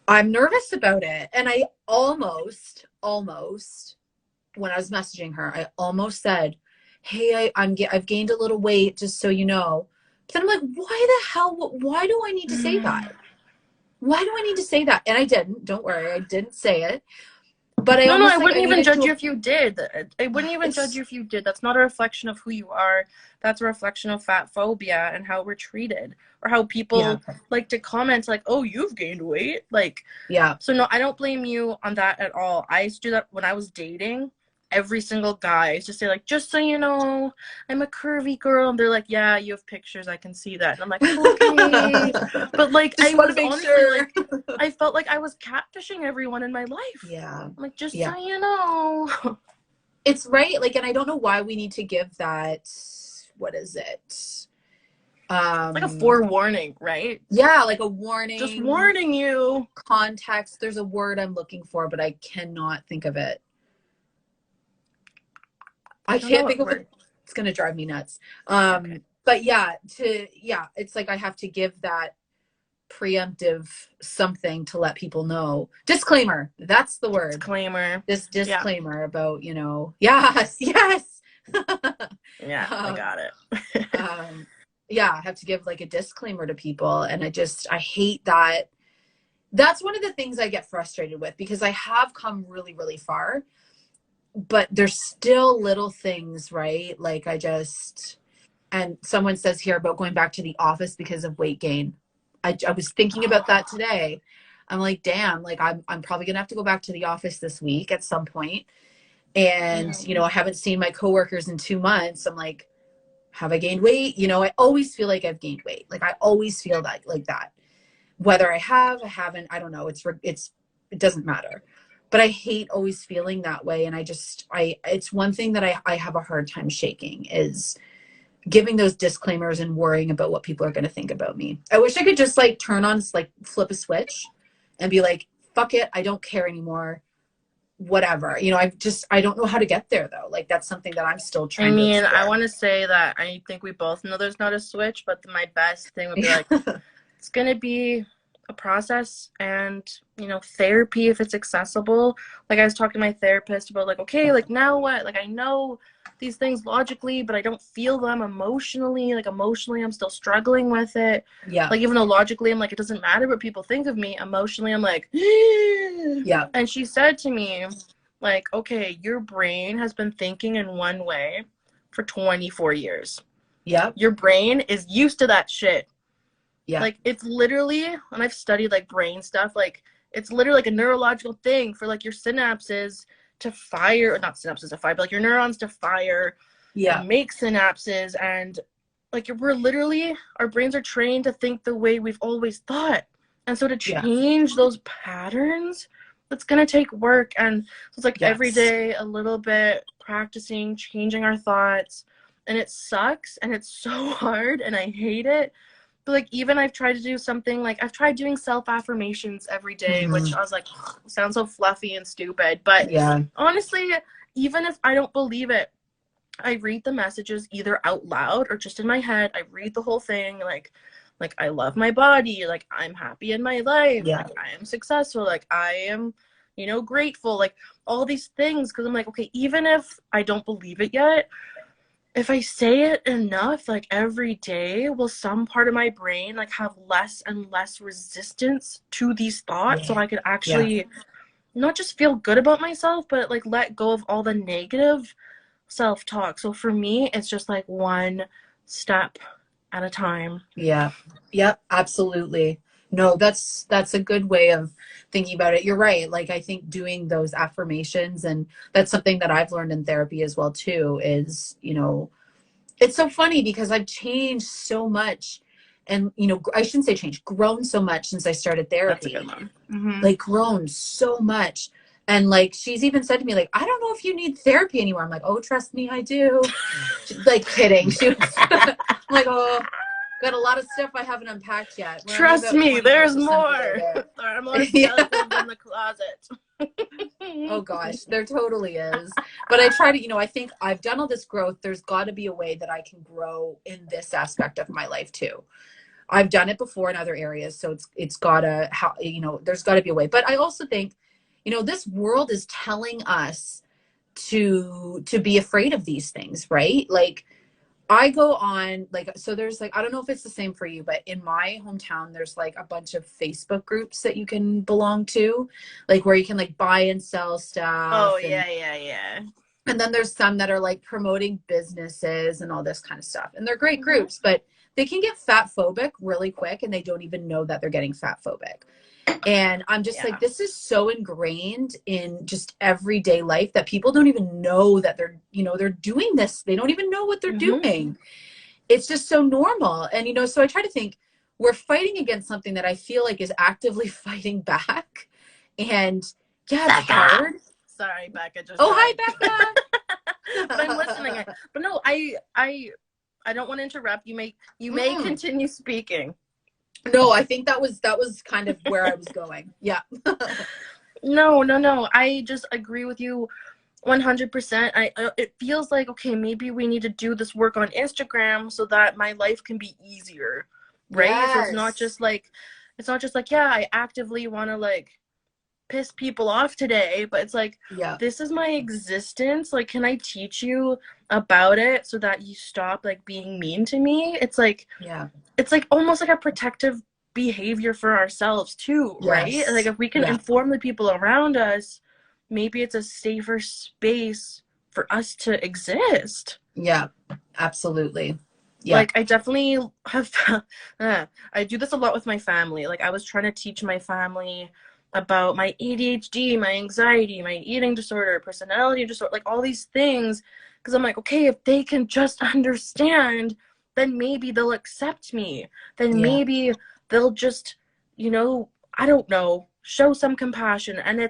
Speaker 2: I'm nervous about it. And I almost, when I was messaging her, I almost said, "Hey, I've gained a little weight, just so you know." But then I'm like, "Why the hell? Why do I need to say that? Why do I need to say that?" And I didn't. Don't worry, I didn't say it. But I
Speaker 1: No, I
Speaker 2: almost like I
Speaker 1: wouldn't even
Speaker 2: needed
Speaker 1: judge you
Speaker 2: to.
Speaker 1: if you did. I wouldn't even judge
Speaker 2: It's
Speaker 1: you if you did. That's not a reflection of who you are. That's a reflection of fat phobia and how we're treated, or how
Speaker 2: yeah,
Speaker 1: people like to comment like, "Oh, you've gained weight." Like,
Speaker 2: yeah,
Speaker 1: so no, I don't blame you on that at all. I used to do that when I was dating. Every single guy, I used to say like, "Just so you know, I'm a curvy girl," and they're like, "Yeah, you have pictures. I can see that." And I'm like, "Okay," but like,
Speaker 2: just
Speaker 1: I
Speaker 2: want to
Speaker 1: was
Speaker 2: make
Speaker 1: honestly
Speaker 2: sure.
Speaker 1: like, I felt like I was catfishing everyone in my life.
Speaker 2: Yeah,
Speaker 1: I'm like, just
Speaker 2: yeah,
Speaker 1: so you know.
Speaker 2: it's right. Like, and I don't know why we need to give that. What is it?
Speaker 1: It's like a
Speaker 2: Um,
Speaker 1: forewarning, right?
Speaker 2: yeah, like a
Speaker 1: Just
Speaker 2: warning,
Speaker 1: warning you.
Speaker 2: context. There's a word I'm looking for, but I cannot think of it. I
Speaker 1: I don't know
Speaker 2: can't
Speaker 1: what
Speaker 2: think of it.
Speaker 1: word.
Speaker 2: It's gonna drive me nuts.
Speaker 1: Okay.
Speaker 2: But yeah, it's like I have to give that preemptive something to let people know. Disclaimer. That's the word.
Speaker 1: Disclaimer.
Speaker 2: This
Speaker 1: Yeah.
Speaker 2: disclaimer about, yes, yes.
Speaker 1: Yeah, I
Speaker 2: um,
Speaker 1: got it.
Speaker 2: um, yeah, I have to give like a disclaimer to people. And I hate that. That's one of the things I get frustrated with because I have come really, really far, but there's still little things, right? Like and someone says here about going back to the office because of weight gain. I was thinking about that today. I'm like, damn, like I'm probably gonna have to go back to the office this week at some point. And,
Speaker 1: Mhm.
Speaker 2: I haven't seen my coworkers in 2 months. I'm like, have I gained weight? I always feel like I've gained weight. Like I always feel that like that. Whether I haven't, I don't know. It doesn't matter. But I hate always feeling that way. And it's one thing that I have a hard time shaking is giving those disclaimers and worrying about what people are going to think about me. I wish I could just like flip a switch and be like, fuck it. I don't care anymore. Whatever. I don't know how to get there though. Like that's something that I'm still
Speaker 1: I
Speaker 2: trying to
Speaker 1: mean, I
Speaker 2: explore.
Speaker 1: want to say that I think we both know there's not a switch, but my best thing would be
Speaker 2: Yeah.
Speaker 1: like, it's going to be a process and, therapy if it's accessible. Like, I was talking to my therapist about, like, okay, like, now what? Like, I know these things logically, but I don't feel them emotionally. Like, emotionally, I'm still struggling with it.
Speaker 2: Yeah.
Speaker 1: Like, even though logically, I'm like, it doesn't matter what people think of me. Emotionally, I'm like,
Speaker 2: Yeah.
Speaker 1: and she said to me, like, okay, your brain has been thinking in one way for 24 years.
Speaker 2: Yeah.
Speaker 1: Your brain is used to that shit.
Speaker 2: Yeah.
Speaker 1: Like, it's literally, and I've studied like brain stuff, like it's literally like a neurological thing for like your synapses to fire, or not synapses to fire, but like your neurons to fire
Speaker 2: Yeah.
Speaker 1: and make synapses. And like, we're literally, our brains are trained to think the way we've always thought. And so to
Speaker 2: Yeah.
Speaker 1: change those patterns, it's going to take work. And so it's like every
Speaker 2: Yes.
Speaker 1: day a little bit practicing changing our thoughts. And it sucks and it's so hard and I hate it. But like, even I've tried to do something, like I've tried doing self-affirmations every day, which
Speaker 2: Mm-hmm.
Speaker 1: I was like, sounds so fluffy and stupid. But
Speaker 2: Yeah.
Speaker 1: honestly, even if I don't believe it, I read the messages either out loud or just in my head. I read the whole thing, like I love my body, like I'm happy in my life,
Speaker 2: Yeah.
Speaker 1: like I am successful, like I am, grateful, like all these things. Because I'm like, okay, even if I don't believe it yet, if I say it enough, like every day, will some part of my brain like have less and less resistance to these thoughts, so
Speaker 2: Yeah.
Speaker 1: I could
Speaker 2: Yeah.
Speaker 1: actually not just feel good about myself, but like let go of all the negative self-talk. So for me, it's just like one step at a time.
Speaker 2: Yeah. Yep. Absolutely. No, that's a good way of thinking about it. You're right. Like I think doing those affirmations, and that's something that I've learned in therapy as well too, is, it's so funny because I've changed so much, and I shouldn't say changed, grown so much since I started
Speaker 1: That's a good
Speaker 2: therapy.
Speaker 1: one. Hmm.
Speaker 2: Like grown so much. And like she's even said to me, like, I don't know if you need therapy anymore. I'm like, oh, trust me, I do. She's like kidding. She was I'm like, oh, got a lot of stuff I haven't unpacked yet. We're only
Speaker 1: Trust
Speaker 2: about
Speaker 1: me, there's
Speaker 2: 25% the way
Speaker 1: more.
Speaker 2: there.
Speaker 1: There are more
Speaker 2: Yeah.
Speaker 1: skeletons in the closet.
Speaker 2: Oh gosh, there totally is. But I try to, I think I've done all this growth. There's got to be a way that I can grow in this aspect of my life too. I've done it before in other areas, so it's gotta there's got to be a way. But I also think, this world is telling us to be afraid of these things, right? Like I go on, like, so there's like, I don't know if it's the same for you, but in my hometown, there's like a bunch of Facebook groups that you can belong to, like where you can like buy and sell
Speaker 1: Oh
Speaker 2: stuff.
Speaker 1: yeah, yeah, yeah.
Speaker 2: And then there's some that are like promoting businesses and all this kind of stuff. And they're great
Speaker 1: Hmm.
Speaker 2: groups, but they can get fat phobic really quick and they don't even know that they're getting fat phobic. And I'm just like,
Speaker 1: Yeah.
Speaker 2: this is so ingrained in just everyday life that people don't even know that they're doing this. They don't even know what they're
Speaker 1: Hmm.
Speaker 2: doing. It's just so normal. And, so I try to think we're fighting against something that I feel like is actively fighting back. And yeah, it's
Speaker 1: Becca.
Speaker 2: hard.
Speaker 1: Sorry, Becca just
Speaker 2: Oh, hi,
Speaker 1: joined. But I'm listening.
Speaker 2: Becca.
Speaker 1: But no, I don't want to interrupt. You may
Speaker 2: Mm.
Speaker 1: continue speaking.
Speaker 2: No, I think that was kind of where I was going. Yeah.
Speaker 1: No, no, no. I just agree with you 100%. It feels like, okay, maybe we need to do this work on Instagram so that my life can be easier, right? So
Speaker 2: Yes.
Speaker 1: it's not just like, yeah, I actively want to like piss people off today, but it's like,
Speaker 2: Yeah.
Speaker 1: this is my existence. Like, can I teach you about it so that you stop like being mean to me?
Speaker 2: Yeah.
Speaker 1: It's like almost like a protective behavior for ourselves too, right? Like
Speaker 2: Yes.
Speaker 1: if we can
Speaker 2: Yeah.
Speaker 1: inform the people around us, maybe it's a safer space for us to exist.
Speaker 2: Yeah. Absolutely. Yeah.
Speaker 1: Like I definitely have I do this a lot with my family. Like I was trying to teach my family about my ADHD, my anxiety, my eating disorder, personality disorder, like all these things, because I'm like, okay, if they can just understand, then maybe they'll accept me. Then
Speaker 2: Yeah.
Speaker 1: maybe they'll just, I don't know, show some compassion. And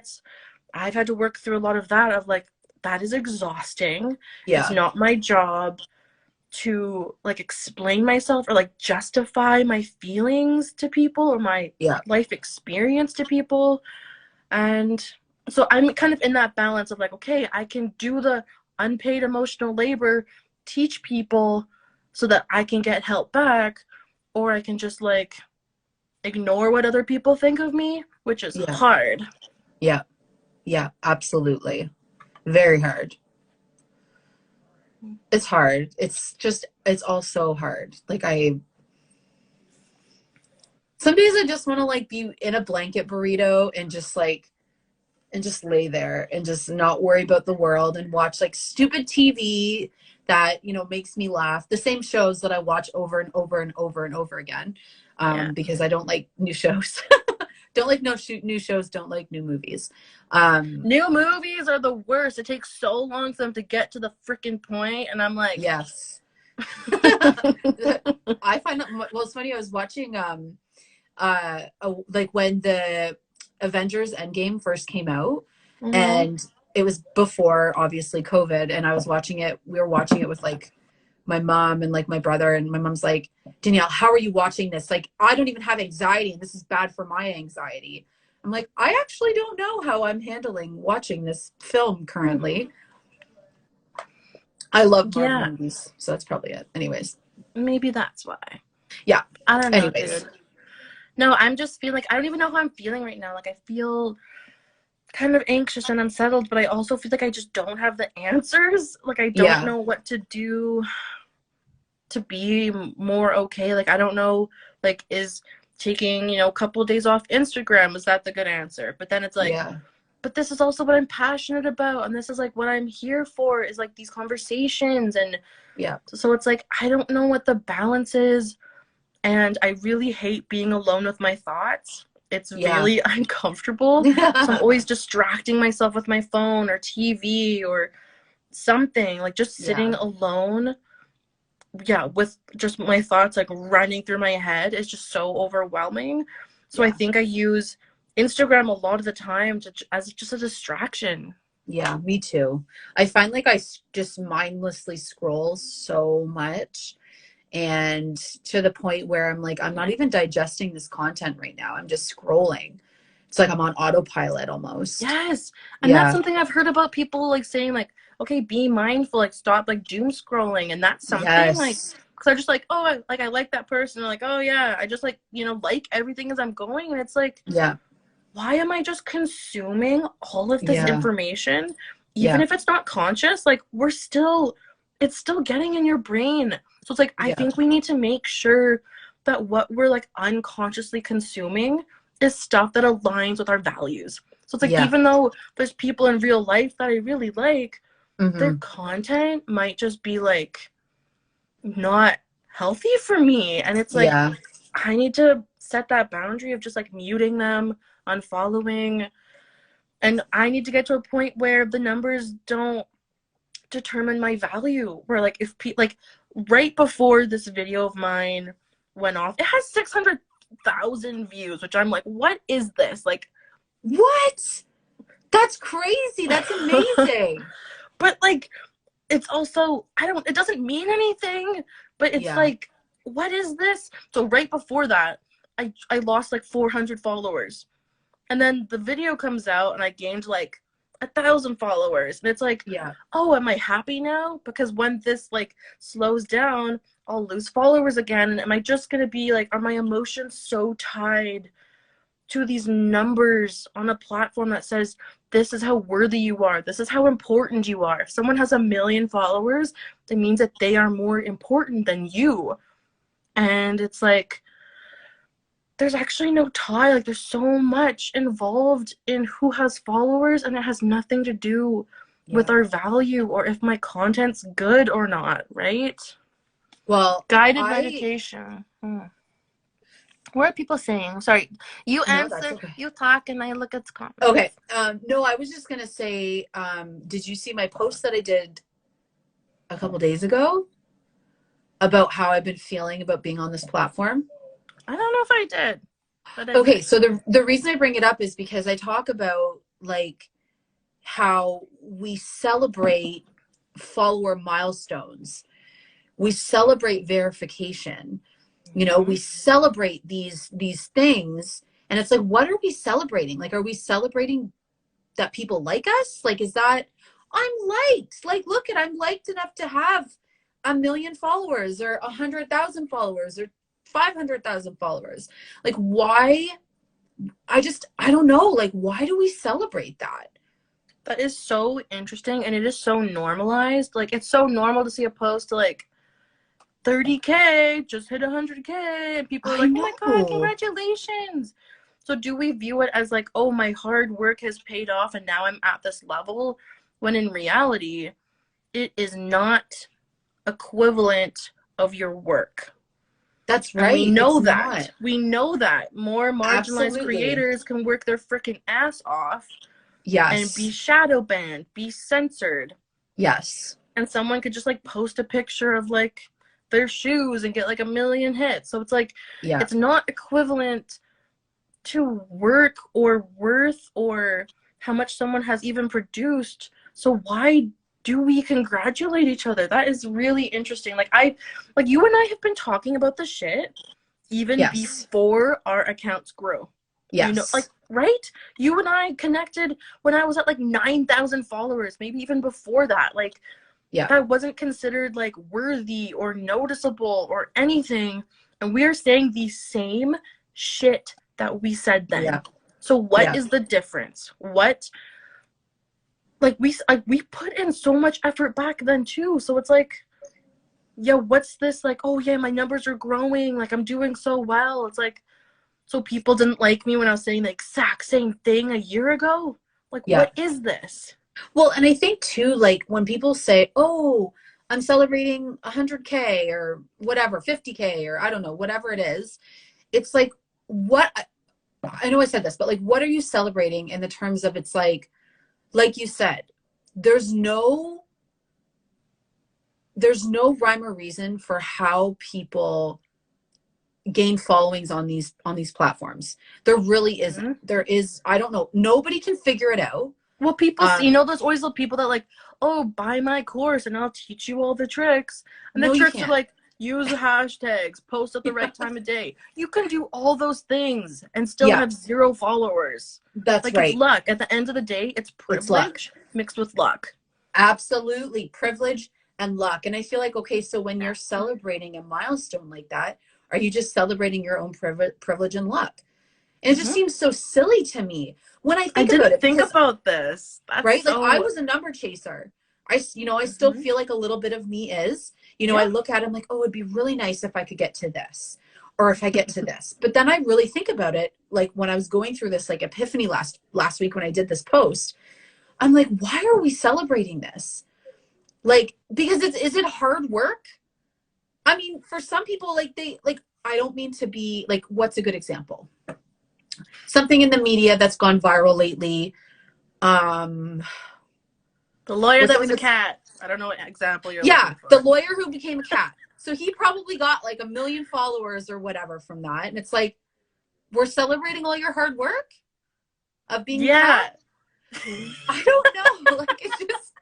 Speaker 1: I've had to work through a lot of that of like that is exhausting. It's
Speaker 2: Yeah.
Speaker 1: not my job to like explain myself or like justify my feelings to people or my
Speaker 2: Yeah.
Speaker 1: life experience to people. And so I'm kind of in that balance of like, okay, I can do the unpaid emotional labor, teach people so that I can get help back, or I can just like ignore what other people think of me, which is
Speaker 2: Yeah.
Speaker 1: hard.
Speaker 2: Yeah. Yeah. Absolutely. Very hard. It's hard. It's all so hard. Like some days I just want to like be in a blanket burrito and just lay there and just not worry about the world and watch like stupid TV that, makes me laugh. The same shows that I watch over and over and over and over again.
Speaker 1: Yeah.
Speaker 2: Because I don't like new shows. Don't like new shows, don't like new movies.
Speaker 1: New movies are the worst. It takes so long for them to get to the freaking point, and I'm like,
Speaker 2: Yes. I find that well, it's funny. I was watching like when the Avengers Endgame first came out,
Speaker 1: mm-hmm.
Speaker 2: and it was before obviously COVID, and I was watching it. We were watching it with like my mom and like my brother, and my mom's like, Danielle, how are you watching this? Like, I don't even have anxiety, and this is bad for my anxiety. I'm like, I actually don't know how I'm handling watching this film currently. I love Marvel
Speaker 1: Yeah,
Speaker 2: movies, so that's probably it. Anyways,
Speaker 1: maybe that's why.
Speaker 2: yeah.
Speaker 1: I don't know,
Speaker 2: Anyways,
Speaker 1: dude. No, I'm just feeling like I don't even know how I'm feeling right now. Like I feel kind of anxious and unsettled, but I also feel like I just don't have the answers. Like I don't
Speaker 2: yeah,
Speaker 1: know what to do to be more okay. Like I don't know, like is taking, a couple of days off Instagram, is that the good answer? But then it's like,
Speaker 2: yeah,
Speaker 1: but this is also what I'm passionate about, and this is like what I'm here for, is like these conversations. And
Speaker 2: yeah,
Speaker 1: so it's like I don't know what the balance is. and I really hate being alone with my thoughts. It's
Speaker 2: Yeah.
Speaker 1: very uncomfortable. So I'm always distracting myself with my phone or TV or something, like just
Speaker 2: Yeah.
Speaker 1: sitting alone. Yeah, with just my thoughts like running through my head is just so overwhelming. So I
Speaker 2: Yeah.
Speaker 1: think I use Instagram a lot of the time as just a distraction.
Speaker 2: Yeah, me too. I find like just mindlessly scroll so much, and to the point where I'm like, I'm not even digesting this content right now. I'm just scrolling. It's like I'm on autopilot almost.
Speaker 1: Yes. And that's
Speaker 2: Yeah.
Speaker 1: something I've heard about people like saying like, okay, be mindful, like stop like doom scrolling. And that's something like,
Speaker 2: Yes.
Speaker 1: because I just like, oh, I like that person. Like, oh yeah, I just like, like everything as I'm going. And it's like,
Speaker 2: Yeah.
Speaker 1: why am I just consuming all of this
Speaker 2: Yeah.
Speaker 1: information? Even
Speaker 2: Yeah.
Speaker 1: if it's not conscious, like it's still getting in your brain. So it's like, I
Speaker 2: Yeah.
Speaker 1: think we need to make sure that what we're like unconsciously consuming is stuff that aligns with our values. So it's like,
Speaker 2: Yeah.
Speaker 1: even though there's people in real life that I really like, their
Speaker 2: Mm-hmm.
Speaker 1: content might just be like not healthy for me. And it's like,
Speaker 2: Yeah.
Speaker 1: I need to set that boundary of just like muting them, unfollowing, and I need to get to a point where the numbers don't determine my value. Where like if like right before this video of mine went off, it has 600,000 views, which I'm like, what is this? Like,
Speaker 2: What? That's crazy. That's amazing.
Speaker 1: but like it's also it doesn't mean anything, but it's
Speaker 2: Yeah.
Speaker 1: like, what is this? So right before that, I lost like 400 followers. And then the video comes out and I gained like 1,000 followers. And it's like,
Speaker 2: Yeah.
Speaker 1: oh, am I happy now? Because when this like slows down, I'll lose followers again. And am I just gonna be like, are my emotions so tied to these numbers on a platform that says this is how worthy you are, this is how important you are? If someone has 1 million followers, it means that they are more important than you. And it's like, there's actually no tie. Like, there's so much involved in who has followers, and it has nothing to do with
Speaker 2: Yeah.
Speaker 1: our value or if my content's good or not, right?
Speaker 2: Well,
Speaker 1: Guided
Speaker 2: I
Speaker 1: meditation. What are people saying? Sorry, you
Speaker 2: no, that's
Speaker 1: answer,
Speaker 2: okay.
Speaker 1: you talk, and I look at the comments.
Speaker 2: Okay. No, I was just gonna say, did you see my post that I did a couple days ago about how I've been feeling about being on this platform?
Speaker 1: I don't know if I did, but I
Speaker 2: Okay,
Speaker 1: might.
Speaker 2: so the reason I bring it up is because I talk about like how we celebrate follower milestones. We celebrate verification. We celebrate these things, and it's like, what are we celebrating? Like, are we celebrating that people like us? Like, is that I'm liked? Like, look at, I'm liked enough to have 1 million followers or 100,000 followers or 500,000 followers. Like, why? I don't know. Like, why do we celebrate that?
Speaker 1: That is so interesting, and it is so normalized. Like, it's so normal to see a post to like 30K, just hit 100K, and people are
Speaker 2: I
Speaker 1: like, oh my God,
Speaker 2: know.
Speaker 1: congratulations. So do we view it as like, oh, my hard work has paid off and now I'm at this level? When in reality, it is not equivalent of your work.
Speaker 2: That's
Speaker 1: And we
Speaker 2: right.
Speaker 1: know
Speaker 2: It's
Speaker 1: that.
Speaker 2: not.
Speaker 1: We know that more marginalized
Speaker 2: Absolutely.
Speaker 1: creators can work their freaking ass off and be
Speaker 2: Yes.
Speaker 1: shadow banned, be censored.
Speaker 2: Yes.
Speaker 1: And someone could just like post a picture of like their shoes and get like 1 million hits. So it's like,
Speaker 2: Yeah.
Speaker 1: it's not equivalent to work or worth or how much someone has even produced. So why do we congratulate each other? That is really interesting. Like you and I have been talking about this shit even
Speaker 2: Yes.
Speaker 1: before our accounts grow. Like,
Speaker 2: Yes.
Speaker 1: right? You and I connected when I was at like 9,000 followers, maybe even before that. Like,
Speaker 2: Yeah.
Speaker 1: that wasn't considered like worthy or noticeable or anything. And we are saying the same shit that we said then.
Speaker 2: Yeah.
Speaker 1: So what
Speaker 2: Yeah.
Speaker 1: is the difference? What, like, we put in so much effort back then too. So it's like, yeah, what's this like, oh yeah, my numbers are growing, like I'm doing so well. It's like, so people didn't like me when I was saying the exact same thing a year ago? Like,
Speaker 2: Yeah.
Speaker 1: what is this?
Speaker 2: Well, and I think too, like when people say, "Oh, I'm celebrating 100K or whatever, 50K or I don't know, whatever it is. It's like, what, I know I said this, but like, what are you celebrating in the terms of it's like you said, there's no, there's no rhyme or reason for how people gain followings on these platforms. There really isn't.
Speaker 1: Mm-hmm.
Speaker 2: There is, I don't know. Nobody can figure it out.
Speaker 1: Well, people,
Speaker 2: Um,
Speaker 1: there's always the people that like, oh, buy my course and I'll teach you all the tricks. And the
Speaker 2: no, you
Speaker 1: tricks are
Speaker 2: can't.
Speaker 1: like, use hashtags, post at the right time of day. You can do all those things and still
Speaker 2: Yeah,
Speaker 1: have 0 followers.
Speaker 2: that's
Speaker 1: Like, it's
Speaker 2: right.
Speaker 1: luck. At the end of the day, it's
Speaker 2: It's luck.
Speaker 1: privilege mixed with luck.
Speaker 2: Absolutely. Privilege and luck. And I feel like, okay, so when you're celebrating a milestone like that, are you just celebrating your own privilege and luck? And it just
Speaker 1: Mm-hmm.
Speaker 2: seems so silly to me when I
Speaker 1: I
Speaker 2: think about
Speaker 1: didn't
Speaker 2: it
Speaker 1: think
Speaker 2: because,
Speaker 1: about this. That's
Speaker 2: right, like I
Speaker 1: so.
Speaker 2: was a number chaser. I still
Speaker 1: Mm-hmm.
Speaker 2: feel like a little bit of me is, I
Speaker 1: Yeah.
Speaker 2: look at it, I'm like, oh, it'd be really nice if I could get to this or if I get to this. But then I really think about it, like when I was going through this like epiphany last week when I did this post, I'm like, why are we celebrating this? Like, because is it hard work? I mean, for some people, like I don't mean to be like, what's a good example? Something in the media that's gone viral lately. Um,
Speaker 1: The lawyer
Speaker 2: was
Speaker 1: that
Speaker 2: something
Speaker 1: was a
Speaker 2: that's,
Speaker 1: cat. I don't know what example you're
Speaker 2: yeah,
Speaker 1: looking
Speaker 2: the
Speaker 1: for.
Speaker 2: lawyer who became a cat. So he probably got like 1 million followers or whatever from that. And it's like, we're celebrating all your hard work of being a cat.
Speaker 1: Yeah.
Speaker 2: I don't know. Like, it just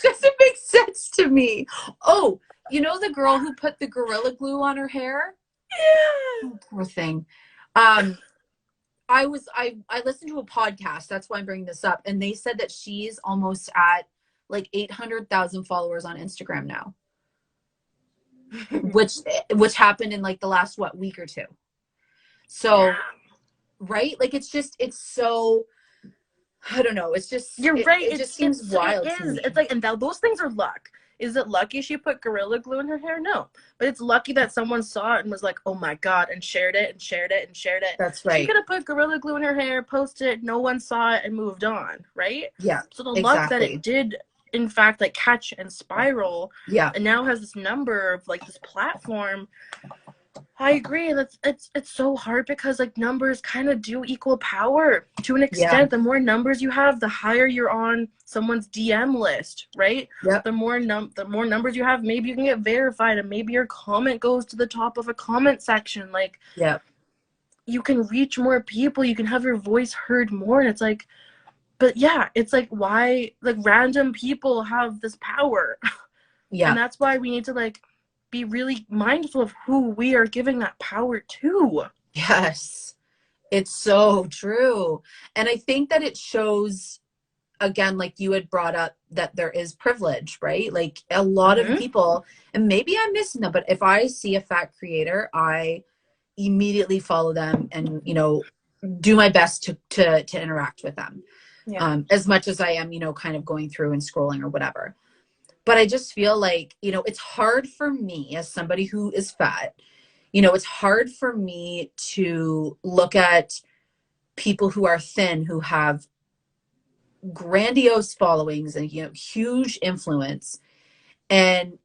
Speaker 2: doesn't make sense to me. Oh, you know the girl who put the Gorilla Glue on her hair?
Speaker 1: Yeah.
Speaker 2: Oh, poor thing. I listened to a podcast. That's why I'm bringing this up, and they said that she's almost at like 800,000 followers on Instagram now, which happened in like the last week or two. So
Speaker 1: Yeah.
Speaker 2: right, like it's so, I don't know. It's just
Speaker 1: You're right.
Speaker 2: it just seems
Speaker 1: It
Speaker 2: wild to
Speaker 1: is.
Speaker 2: me.
Speaker 1: It's like, and those things are luck. Is it lucky she put Gorilla Glue in her hair? No. But it's lucky that someone saw it and was like, oh my God, and shared it and shared it and shared it.
Speaker 2: That's
Speaker 1: She
Speaker 2: right.
Speaker 1: could have put Gorilla Glue in her hair, posted it, no one saw it, and moved on, right?
Speaker 2: Yeah,
Speaker 1: So the luck that it
Speaker 2: exactly.
Speaker 1: did, in fact, like catch and spiral,
Speaker 2: Yeah,
Speaker 1: and now has this number of like this platform. I agree. That's it's so hard because like numbers kind of do equal power to an
Speaker 2: yeah,
Speaker 1: extent. The more numbers you have, the higher you're on someone's DM list, right?
Speaker 2: yep,
Speaker 1: The more numbers you have, maybe you can get verified and maybe your comment goes to the top of a comment section. Like
Speaker 2: yep,
Speaker 1: you can reach more people, you can have your voice heard more, and it's like, but yeah, it's like why like random people have this power. And
Speaker 2: yeah.
Speaker 1: that's why we need to like be really mindful of who we are giving that power to.
Speaker 2: Yes, it's so true. And I think that it shows, again, like you had brought up, that there is privilege, right? Like a lot of
Speaker 1: Mm-hmm.
Speaker 2: people, and maybe I'm missing them, but if I see a fat creator, I immediately follow them and, do my best to interact with them.
Speaker 1: Yeah.
Speaker 2: As much as I am, kind of going through and scrolling or whatever. But I just feel like, it's hard for me as somebody who is fat, it's hard for me to look at people who are thin, who have grandiose followings and, huge influence. And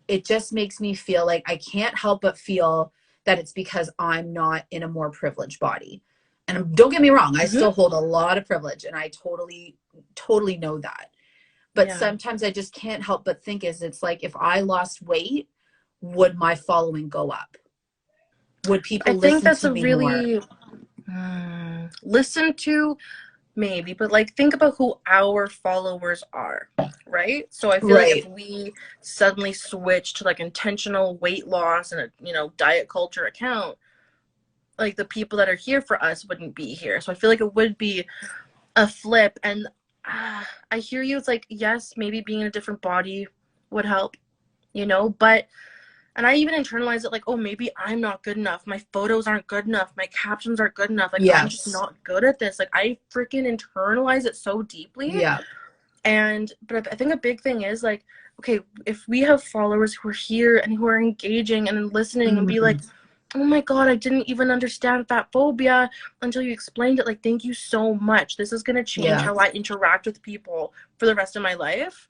Speaker 2: it just makes me feel like I can't help but feel that it's because I'm not in a more privileged body. And don't get me wrong, I
Speaker 1: Mm-hmm.
Speaker 2: still hold a lot of privilege and I totally know that. But
Speaker 1: Yeah.
Speaker 2: sometimes I just can't help but think it's like, if I lost weight, would my following go up? Would
Speaker 1: I
Speaker 2: people
Speaker 1: think
Speaker 2: listen
Speaker 1: that's
Speaker 2: to
Speaker 1: a
Speaker 2: me more?
Speaker 1: really listen to maybe, but like think about who our followers are, right? So I feel like if
Speaker 2: Right.
Speaker 1: we suddenly switch to like intentional weight loss and a diet culture account, like the people that are here for us wouldn't be here. So I feel like it would be a flip. And I hear you. It's like, yes, maybe being in a different body would help, but, and I even internalize it like, oh, maybe I'm not good enough. My photos aren't good enough. My captions aren't good enough. Like, I'm just
Speaker 2: Yes.
Speaker 1: not good at this. Like, I freaking internalize it so deeply.
Speaker 2: Yeah.
Speaker 1: But I think a big thing is like, okay, if we have followers who are here and who are engaging and listening and be like,
Speaker 2: Mhm.
Speaker 1: oh my God, I didn't even understand fat phobia until you explained it. Like, thank you so much. This is going to change
Speaker 2: Yeah.
Speaker 1: how I interact with people for the rest of my life.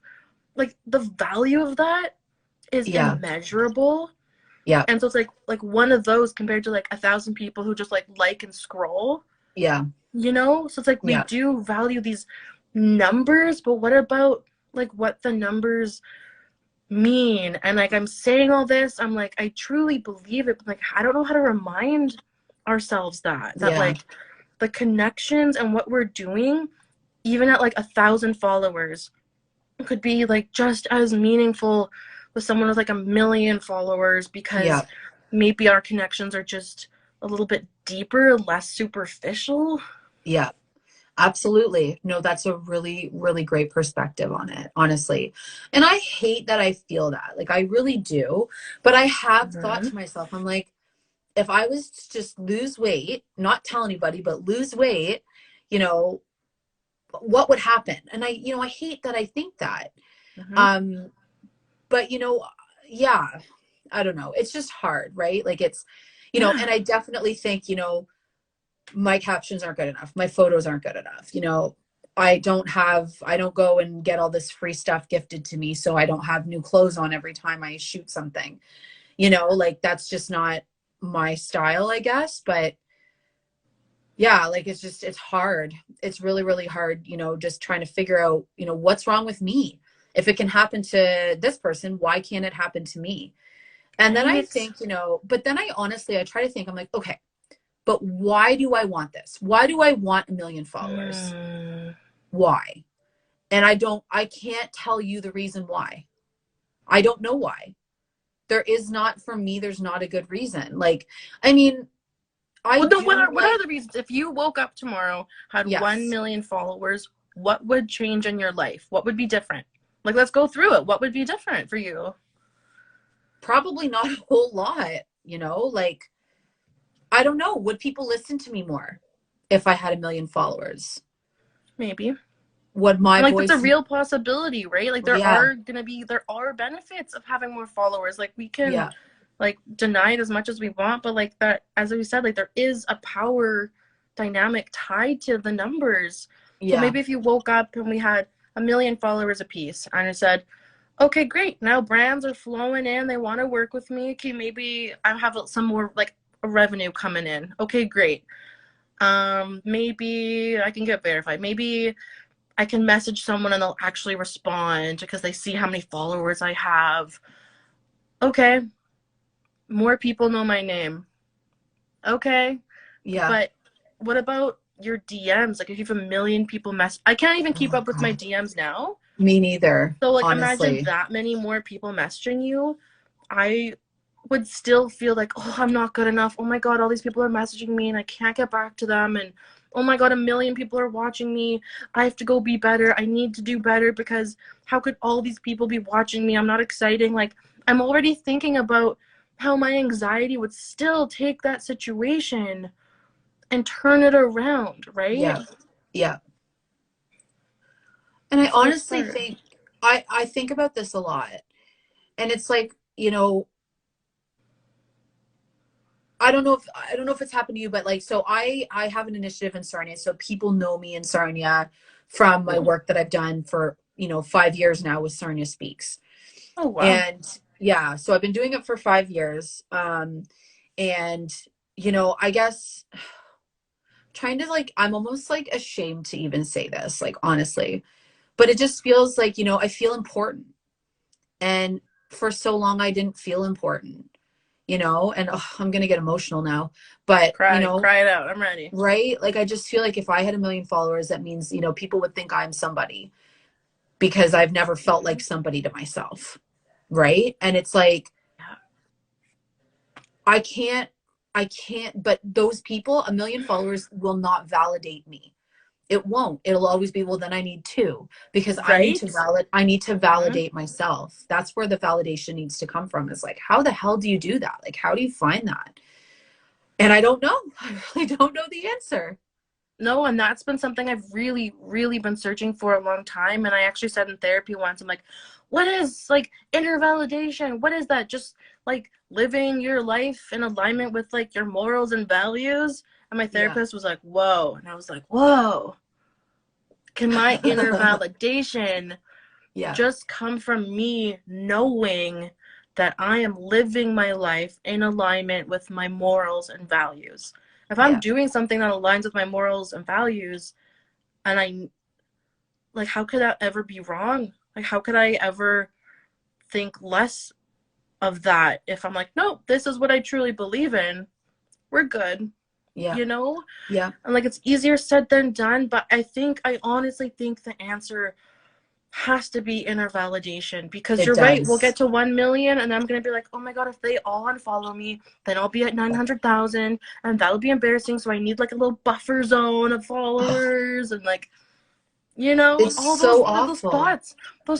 Speaker 1: like the value of that is
Speaker 2: Yeah.
Speaker 1: immeasurable.
Speaker 2: Yeah.
Speaker 1: And so it's like one of those compared to like 1,000 people who just like and scroll,
Speaker 2: Yeah.
Speaker 1: you know? So it's like we
Speaker 2: Yeah.
Speaker 1: do value these numbers, but what about like what the numbers mean? And like I'm saying all this, I'm like, I truly believe it, but like I don't know how to remind ourselves that
Speaker 2: Yeah.
Speaker 1: like the connections and what we're doing, even at like 1,000 followers, could be like just as meaningful with someone with like 1 million followers, because
Speaker 2: Yeah.
Speaker 1: maybe our connections are just a little bit deeper, less superficial.
Speaker 2: Yeah. Absolutely. No, that's a really, really great perspective on it, honestly. And I hate that I feel that. Like, I really do. But I have thought
Speaker 1: Mm-hmm.
Speaker 2: to myself, I'm like, if I was to just lose weight, not tell anybody, but lose weight, you know, what would happen? And I hate that I think that.
Speaker 1: Mm-hmm.
Speaker 2: Um, but yeah, I don't know. It's just hard, right? Like and
Speaker 1: Yeah.
Speaker 2: I definitely think, my captions aren't good enough. My photos aren't good enough. I don't go and get all this free stuff gifted to me. So I don't have new clothes on every time I shoot something, like that's just not my style, I guess. But yeah, like it's hard. It's really, really hard, just trying to figure out, what's wrong with me. If it can happen to this person, why can't it happen to me? And then I
Speaker 1: Right.
Speaker 2: think, but then I try to think, I'm like, okay, but why do I want this? Why do I want 1 million followers?
Speaker 1: Mm.
Speaker 2: Why? And I can't tell you the reason why. I don't know why. There is not, for me, there's not a good reason. Like, I mean, I
Speaker 1: Well, no,
Speaker 2: do
Speaker 1: what are
Speaker 2: like,
Speaker 1: the reasons? If you woke up tomorrow, had one
Speaker 2: yes,
Speaker 1: million followers, what would change in your life? What would be different? Like, let's go through it. What would be different for you?
Speaker 2: probably not a whole lot, like, I don't know. Would people listen to me more if I had 1 million followers?
Speaker 1: Maybe.
Speaker 2: Would my
Speaker 1: And like that's a
Speaker 2: voice,
Speaker 1: real possibility, right? Like
Speaker 2: yeah,
Speaker 1: there are benefits of having more followers. Like we can
Speaker 2: yeah,
Speaker 1: like deny it as much as we want, but like that, as we said, like there is a power dynamic tied to the numbers. So
Speaker 2: yeah,
Speaker 1: maybe if you woke up and we had 1 million followers apiece and it said, okay, great, now brands are flowing in, they want to work with me. Okay, maybe I have some more like revenue coming in. Okay, great. Maybe I can get verified. Maybe I can message someone and they'll actually respond because they see how many followers I have. Okay, more people know my name. Okay,
Speaker 2: yeah.
Speaker 1: but what about your DMs? Like if you have 1 million people I can't even keep
Speaker 2: Oh
Speaker 1: up with my
Speaker 2: God,
Speaker 1: DMs now.
Speaker 2: me neither,
Speaker 1: So like imagine
Speaker 2: honestly.
Speaker 1: that many more people messaging you. I would still feel like, oh, I'm not good enough. Oh my God, all these people are messaging me and I can't get back to them. And oh my God, 1 million people are watching me. I have to go be better. I need to do better because how could all these people be watching me? I'm not exciting. Like, I'm already thinking about how my anxiety would still take that situation and turn it around, right?
Speaker 2: Yeah, yeah. And I
Speaker 1: So it's
Speaker 2: honestly
Speaker 1: hard.
Speaker 2: think I think about this a lot. And it's like, I don't know if it's happened to you, but like so I have an initiative in Sarnia. So people know me in Sarnia from my work that I've done for, 5 years now with Sarnia Speaks.
Speaker 1: Oh, wow.
Speaker 2: And yeah, so I've been doing it for 5 years. And I guess trying to like I'm almost like ashamed to even say this, like honestly. But it just feels like, I feel important. And for so long, I didn't feel important, and I'm going to get emotional now. But,
Speaker 1: Cry it out. I'm ready.
Speaker 2: right? Like, I just feel like if I had 1 million followers, that means, people would think I'm somebody because I've never felt like somebody to myself. Right. And it's like,
Speaker 1: Yeah.
Speaker 2: I can't, but those people, 1 million followers will not validate me. It won't. It'll always be, well, then I need two because
Speaker 1: Right?
Speaker 2: I need to
Speaker 1: Mm-hmm.
Speaker 2: validate myself. That's where the validation needs to come from. Is like, how the hell do you do that? Like, how do you find that? And I don't know. I really don't know the answer.
Speaker 1: No, and that's been something I've really, really been searching for a long time. And I actually said in therapy once, I'm like, what is like inner validation? What is that? Just like living your life in alignment with like your morals and values? And my
Speaker 2: Yeah.
Speaker 1: therapist was like, whoa. And I was like, whoa, can my inner validation
Speaker 2: Yeah.
Speaker 1: just come from me knowing that I am living my life in alignment with my morals and values. If I'm
Speaker 2: Yeah.
Speaker 1: doing something that aligns with my morals and values, and I, like, how could that ever be wrong? Like, how could I ever think less of that if I'm like, no, this is what I truly believe in? We're good,
Speaker 2: Yeah.
Speaker 1: you know?
Speaker 2: Yeah.
Speaker 1: And like, it's easier said than done, but I honestly think the answer has to be inner validation, because
Speaker 2: It
Speaker 1: you're right, we'll
Speaker 2: does.
Speaker 1: get to 1 million and I'm gonna be like, oh my god, if they all unfollow me, then I'll be at 900,000 and that'll be embarrassing, so I need like a little buffer zone of
Speaker 2: Oh,
Speaker 1: followers. And like, you know,
Speaker 2: it's
Speaker 1: all
Speaker 2: so
Speaker 1: those
Speaker 2: awful.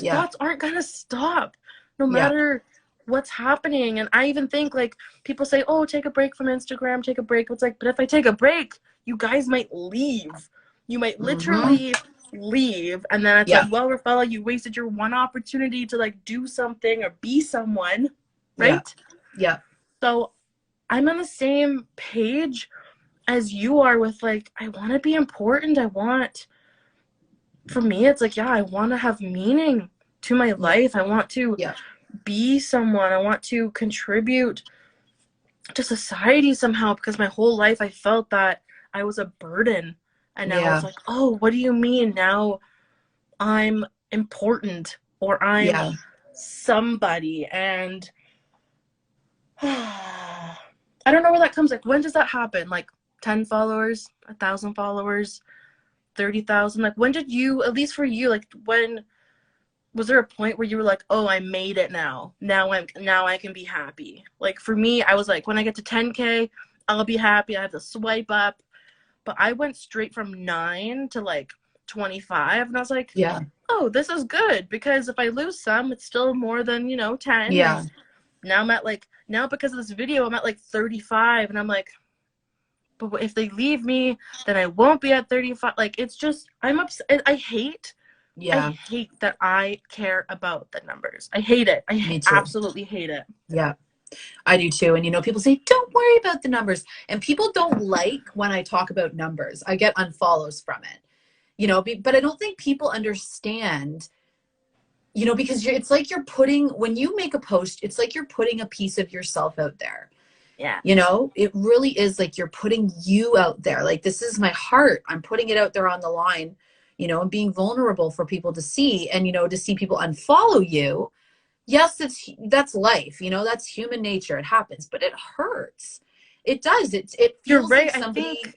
Speaker 2: Yeah.
Speaker 1: thoughts aren't gonna stop no
Speaker 2: Yeah.
Speaker 1: matter what's happening. And I even think, like, people say, oh, take a break from Instagram, take a break. It's like, but if I take a break, you guys might leave. You might
Speaker 2: Mm-hmm.
Speaker 1: literally leave, and then it's like,
Speaker 2: Yeah.
Speaker 1: well, Rafaela, you wasted your one opportunity to like do something or be someone,
Speaker 2: Yeah.
Speaker 1: right?
Speaker 2: Yeah.
Speaker 1: So I'm on the same page as you are with, like, I want to be important. I want, for me, it's like, yeah, I want to have meaning to my
Speaker 2: Yeah.
Speaker 1: life. I want to
Speaker 2: Yeah.
Speaker 1: be someone. I want to contribute to society somehow, because my whole life I felt that I was a burden. And now it's
Speaker 2: Yeah.
Speaker 1: like, oh, what do you mean? Now I'm important, or I'm
Speaker 2: Yeah.
Speaker 1: somebody. And I don't know where that comes. Like, when does that happen? Like 10 followers, 1,000 followers, 30,000? Like, when did you, at least for you, like, when was there a point where you were like, oh, I made it now? Now I can be happy. Like, for me, I was like, when I get to 10K, I'll be happy. I have to swipe up. But I went straight from 9 to like 25, and I was like,
Speaker 2: Yeah.
Speaker 1: oh, this is good, because if I lose some, it's still more than, 10. And
Speaker 2: Yeah.
Speaker 1: now I'm at like, now because of this video, I'm at like 35, and I'm like, but if they leave me, then I won't be at 35. Like, it's just, I'm upset. I
Speaker 2: Yeah.
Speaker 1: hate that I care about the numbers. I hate it.
Speaker 2: Me too.
Speaker 1: Absolutely hate it.
Speaker 2: Yeah. I do too. And people say, don't worry about the numbers. And people don't like when I talk about numbers. I get unfollows from it, but I don't think people understand, because it's like you're putting, when you make a post, it's like you're putting a piece of yourself out there.
Speaker 1: Yeah.
Speaker 2: It really is like you're putting you out there. Like, this is my heart. I'm putting it out there on the line, and being vulnerable for people to see, and, to see people unfollow you. Yes, that's life, that's human nature. It happens, but it hurts. It does. It
Speaker 1: You're
Speaker 2: feels
Speaker 1: right.
Speaker 2: like somebody,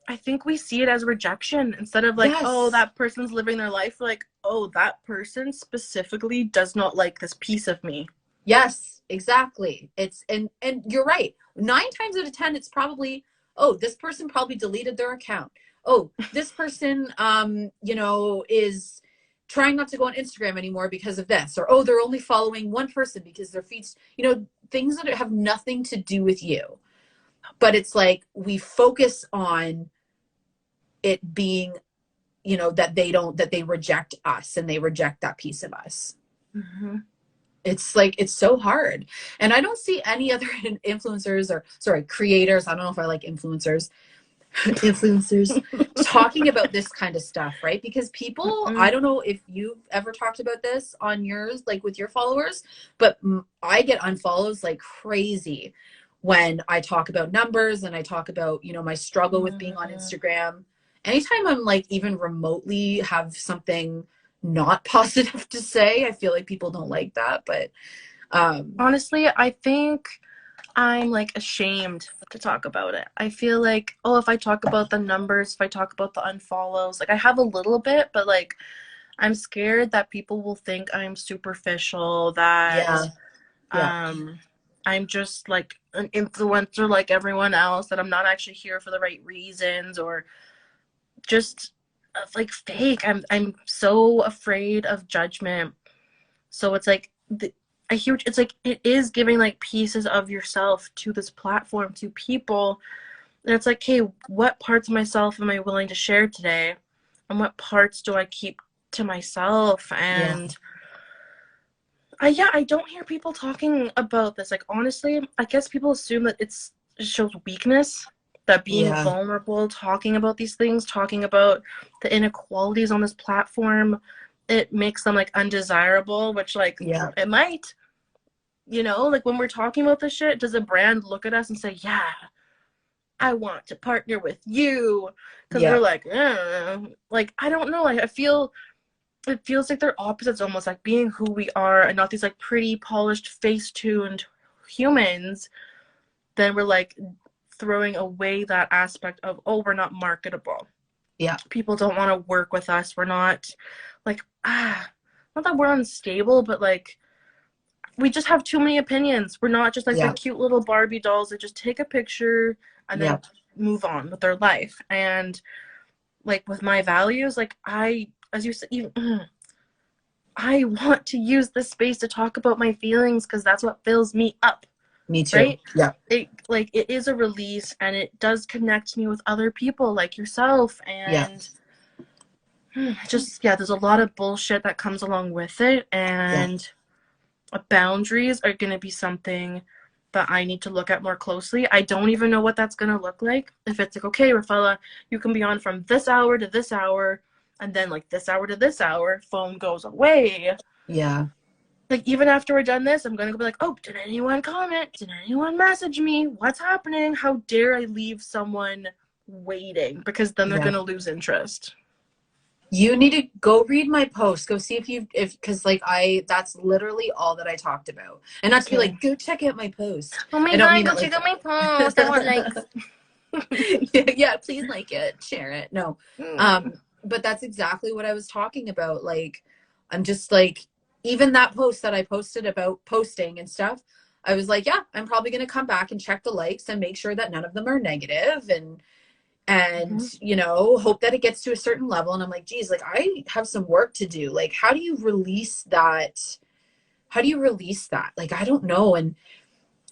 Speaker 1: I think we see it as rejection, instead of like, oh,
Speaker 2: yes,
Speaker 1: that person's living their life. Like, oh, that person specifically does not like this piece of me.
Speaker 2: yes, exactly. And you're right. 9 times out of 10, it's probably, oh, this person probably deleted their account. Oh, this person, is trying not to go on Instagram anymore because of this, or, oh, they're only following one person because their feeds, things that have nothing to do with you. But it's like we focus on it being, that they reject us and they reject that piece of us.
Speaker 1: Mm-hmm.
Speaker 2: It's like, it's so hard. And I don't see any other influencers, or sorry, creators, I don't know if I like influencers, influencers talking about this kind of stuff, right? Because people,
Speaker 1: Mm-hmm.
Speaker 2: I don't know if you've ever talked about this on yours, like with your followers, but I get unfollows like crazy when I talk about numbers, and I talk about, my struggle with being on
Speaker 1: Mm-hmm.
Speaker 2: Instagram. Anytime I'm like even remotely have something not positive to say, I feel like people don't like that. But
Speaker 1: Honestly, I think I'm like ashamed to talk about it. I feel like, oh, if I talk about the numbers, if I talk about the unfollows, like, I have a little bit, but like, I'm scared that people will think I'm superficial, that
Speaker 2: yeah, yeah,
Speaker 1: um I'm just like an influencer like everyone else, that I'm not actually here for the right reasons, or just like fake. I'm so afraid of judgment. So it's like, a huge, it's like, it is giving like pieces of yourself to this platform, to people. And it's like, hey, what parts of myself am I willing to share today? And what parts do I keep to myself?
Speaker 2: yeah,
Speaker 1: And I don't hear people talking about this. Like, honestly, I guess people assume that it shows weakness, that being
Speaker 2: yeah,
Speaker 1: vulnerable, talking about these things, talking about the inequalities on this platform, it makes them like undesirable, which like
Speaker 2: Yeah.
Speaker 1: it might, like when we're talking about this shit, does a brand look at us and say, yeah, I want to partner with you? Because we're
Speaker 2: Yeah.
Speaker 1: like, like, I don't know. Like, I feel it feels like they're opposites almost, like being who we are and not these like pretty, polished, face tuned humans. Then we're like throwing away that aspect of, oh, we're not marketable.
Speaker 2: Yeah.
Speaker 1: People don't want to work with us. We're not like, not that we're unstable, but like, we just have too many opinions. We're not just like the
Speaker 2: Yeah.
Speaker 1: cute little Barbie dolls that just take a picture and
Speaker 2: Yeah.
Speaker 1: then move on with their life. And like with my values, like as you said, I want to use this space to talk about my feelings because that's what fills me up,
Speaker 2: Me too.
Speaker 1: right?
Speaker 2: Yeah.
Speaker 1: It is a release and it does connect me with other people like yourself,
Speaker 2: Yeah.
Speaker 1: and just there's a lot of bullshit that comes along with it,
Speaker 2: Yeah.
Speaker 1: and boundaries are going to be something that I need to look at more closely. I don't even know what that's going to look like. If it's like, okay, Rafaela, you can be on from this hour to this hour, and then like this hour to this hour, phone goes away.
Speaker 2: Yeah.
Speaker 1: Like even after we're done this, I'm going to be like, oh, did anyone comment? Did anyone message me? What's happening? How dare I leave someone waiting? Because then they're
Speaker 2: Yeah.
Speaker 1: going to lose interest.
Speaker 2: You need to go read my post. Go see because like that's literally all that I talked about. And not to be
Speaker 1: Okay.
Speaker 2: like, go check out my post.
Speaker 1: Oh my
Speaker 2: I don't
Speaker 1: God,
Speaker 2: mean
Speaker 1: go
Speaker 2: it
Speaker 1: check
Speaker 2: like
Speaker 1: out my post. I want likes.
Speaker 2: yeah, please like it, share it. No.
Speaker 1: Mm.
Speaker 2: But that's exactly what I was talking about. Like, I'm just like, even that post that I posted about posting and stuff, I was like, yeah, I'm probably gonna come back and check the likes and make sure that none of them are negative, and
Speaker 1: Mm-hmm.
Speaker 2: hope that it gets to a certain level. And I'm like, geez, like I have some work to do. Like, how do you release that? How do you release that? Like, I don't know. And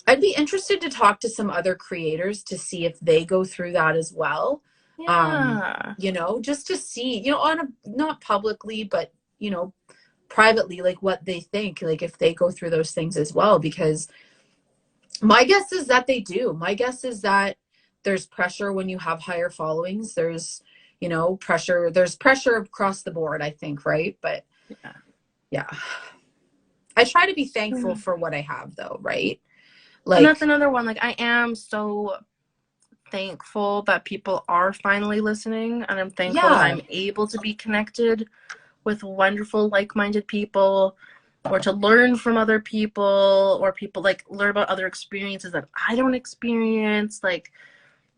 Speaker 2: I'd be interested to talk to some other creators to see if they go through that as well.
Speaker 1: Yeah.
Speaker 2: Just to see, on a, not publicly, but, privately, like what they think, like if they go through those things as well, because my guess is that they do. My guess is that there's pressure when you have higher followings. There's pressure across the board, I think, right? But
Speaker 1: Yeah.
Speaker 2: yeah, I try to be thankful
Speaker 1: Mm.
Speaker 2: for what I have though, right?
Speaker 1: And that's
Speaker 2: Like,
Speaker 1: another one. Like, I am so thankful that people are finally listening, and I'm thankful that
Speaker 2: yeah,
Speaker 1: I'm able to be connected with wonderful, like minded people, or to learn from other people, or people like learn about other experiences that I don't experience. Like,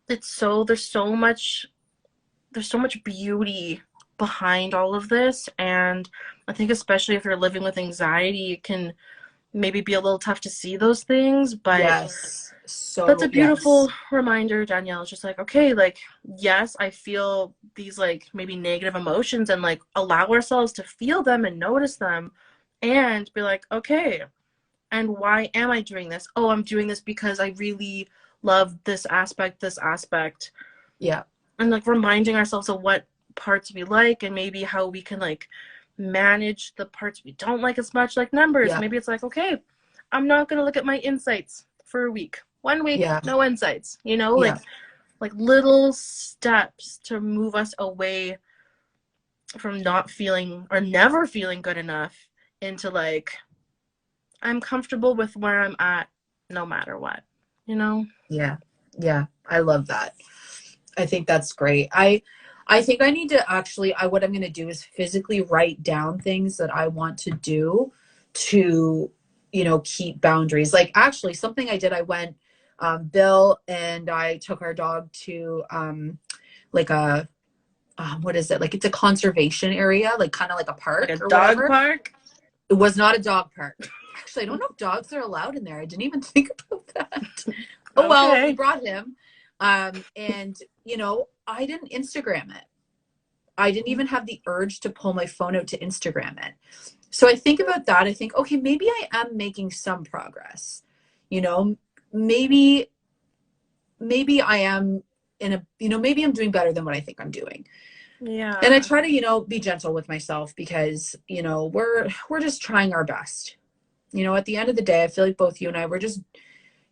Speaker 1: there's so much beauty behind all of this. And I think, especially if you're living with anxiety, it can maybe be a little tough to see those things, but
Speaker 2: yes.
Speaker 1: that's a
Speaker 2: So, yes.
Speaker 1: beautiful reminder, Danielle. It's just like, okay, like, yes, I feel these like maybe negative emotions, and like allow ourselves to feel them and notice them and be like, okay, and why am I doing this? Oh, I'm doing this because I really love this aspect.
Speaker 2: Yeah.
Speaker 1: And like reminding ourselves of what parts we like and maybe how we can like manage the parts we don't like as much, like numbers.
Speaker 2: Yeah.
Speaker 1: Maybe it's like, okay, I'm not going to look at my insights for a week. 1 week,
Speaker 2: Yeah.
Speaker 1: no insights,
Speaker 2: Yeah.
Speaker 1: like little steps to move us away from not feeling or never feeling good enough into like, I'm comfortable with where I'm at no matter what, you know?
Speaker 2: Yeah. Yeah. I love that. I think that's great. I think I need to actually what I'm going to do is physically write down things that I want to do to, keep boundaries. Like actually something I did, I went Bill and I took our dog to like a what is it? Like it's a conservation area, like kind of like a
Speaker 1: Like
Speaker 2: park
Speaker 1: a
Speaker 2: or
Speaker 1: dog
Speaker 2: whatever.
Speaker 1: park.
Speaker 2: It was not a dog park. Actually, I don't know if dogs are allowed in there. I didn't even think about that. Oh well, we
Speaker 1: Okay.
Speaker 2: brought him. And I didn't Instagram it. I didn't even have the urge to pull my phone out to Instagram it. So I think about that. I think, okay, maybe I am making some progress. You know, maybe I am maybe I'm doing better than what I think I'm doing. And I
Speaker 1: Yeah.
Speaker 2: try to, be gentle with myself because, we're just trying our best. At the end of the day, I feel like both you and I, we're just,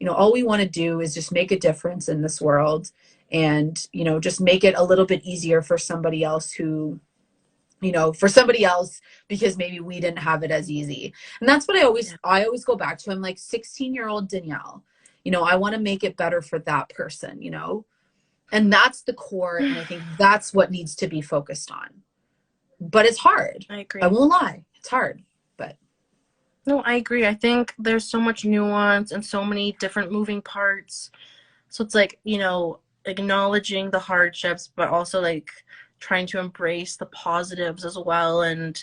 Speaker 2: all we want to do is just make a difference in this world and, just make it a little bit easier for somebody else who for somebody else, because maybe we didn't have it as easy. And that's what
Speaker 1: Yeah.
Speaker 2: I always go back to. I'm like, 16-year-old Danielle, I want to make it better for that person, and that's the core. And I think that's what needs to be focused on. But it's hard.
Speaker 1: I
Speaker 2: I
Speaker 1: agree.
Speaker 2: won't lie. It's hard, but
Speaker 1: No, I agree. I think there's so much nuance and so many different moving parts. So it's like, acknowledging the hardships, but also like trying to embrace the positives as well. And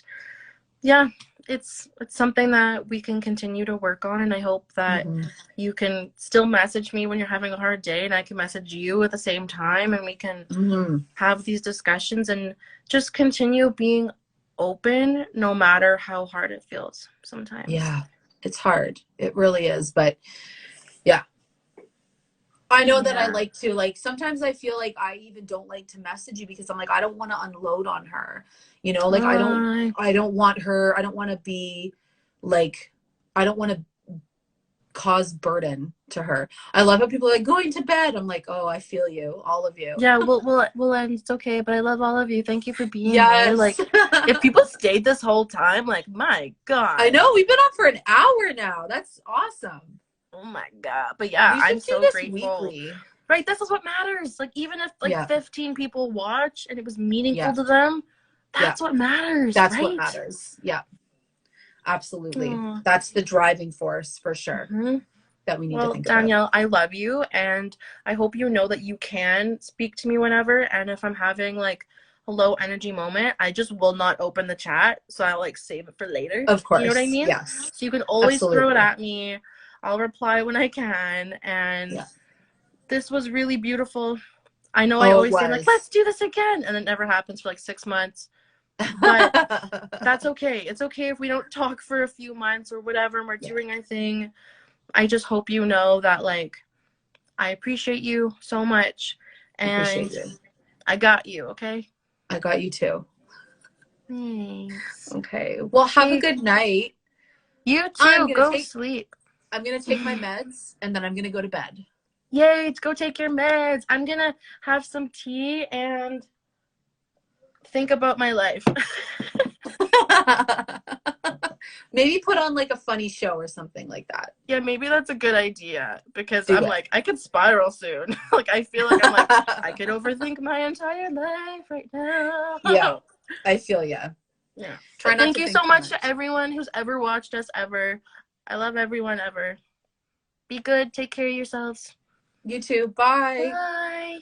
Speaker 1: yeah, it's something that we can continue to work on. And I hope that
Speaker 2: mhm,
Speaker 1: you can still message me when you're having a hard day, and I can message you at the same time, and we can
Speaker 2: mhm.
Speaker 1: have these discussions and just continue being open no matter how hard it feels sometimes.
Speaker 2: Yeah, it's hard. It really is. But yeah, I know that I
Speaker 1: Yeah.
Speaker 2: like to, like, sometimes I feel like I even don't like to message you because I'm like, I don't want to unload on her. Like
Speaker 1: Uh,
Speaker 2: I don't want her, I don't want to be like, I don't want to cause burden to her. I love how people are like going to bed. I'm like, oh, I feel you, all of you.
Speaker 1: yeah, we'll end. It's okay, but I love all of you. Thank you for being here.
Speaker 2: Yes.
Speaker 1: Like, if people stayed this whole time, like, my
Speaker 2: I
Speaker 1: God.
Speaker 2: know we've been on for an hour now. That's awesome.
Speaker 1: Oh my God. But yeah,
Speaker 2: We
Speaker 1: I'm
Speaker 2: should do
Speaker 1: so
Speaker 2: this
Speaker 1: grateful.
Speaker 2: weekly.
Speaker 1: Right? This is what matters. Like, even if like
Speaker 2: Yeah.
Speaker 1: 15 people watch and it was meaningful
Speaker 2: Yeah.
Speaker 1: to them,
Speaker 2: Yeah.
Speaker 1: that's what matters,
Speaker 2: That's what
Speaker 1: right?
Speaker 2: matters. Yeah. Absolutely.
Speaker 1: Oh.
Speaker 2: That's the driving force for sure
Speaker 1: Hmm.
Speaker 2: that we need to
Speaker 1: Well,
Speaker 2: think about.
Speaker 1: Danielle, I love you, and I hope you know that you can speak to me whenever. And if I'm having like a low energy moment, I just will not open the chat, so I'll like save it for later.
Speaker 2: Of
Speaker 1: You know what I
Speaker 2: course.
Speaker 1: mean?
Speaker 2: Yes.
Speaker 1: So you can always throw it
Speaker 2: Absolutely.
Speaker 1: at me. I'll reply when I can. And
Speaker 2: Yeah.
Speaker 1: this was really beautiful. I know I
Speaker 2: Oh, it
Speaker 1: always say like,
Speaker 2: was.
Speaker 1: let's do this again, and it never happens for like 6 months. But that's okay. It's okay if we don't talk for a few months or whatever, and we're
Speaker 2: Yeah.
Speaker 1: doing our thing. I just hope you know that like I appreciate you so much,
Speaker 2: I appreciate
Speaker 1: and
Speaker 2: you.
Speaker 1: I got you, okay?
Speaker 2: I got you too.
Speaker 1: Thanks.
Speaker 2: Okay. Well, have a
Speaker 1: Okay,
Speaker 2: good night.
Speaker 1: you
Speaker 2: I'm
Speaker 1: too.
Speaker 2: gonna
Speaker 1: Go
Speaker 2: take
Speaker 1: sleep.
Speaker 2: I'm gonna take my meds and then I'm gonna go to bed.
Speaker 1: Yay, go take your meds. I'm gonna have some tea and think about my life.
Speaker 2: Maybe put on like a funny show or something like that.
Speaker 1: Yeah, maybe that's a good idea because
Speaker 2: Do
Speaker 1: I'm
Speaker 2: it.
Speaker 1: like, I could spiral soon. Like, I feel like I'm like, I could overthink my entire life right
Speaker 2: Yeah,
Speaker 1: now.
Speaker 2: I feel ya.
Speaker 1: Yeah.
Speaker 2: Try
Speaker 1: But
Speaker 2: not
Speaker 1: thank
Speaker 2: to
Speaker 1: you
Speaker 2: think
Speaker 1: so
Speaker 2: too
Speaker 1: much to
Speaker 2: much.
Speaker 1: everyone who's ever watched us ever. I love everyone ever. Be good. Take care of yourselves.
Speaker 2: You too. Bye.
Speaker 1: Bye.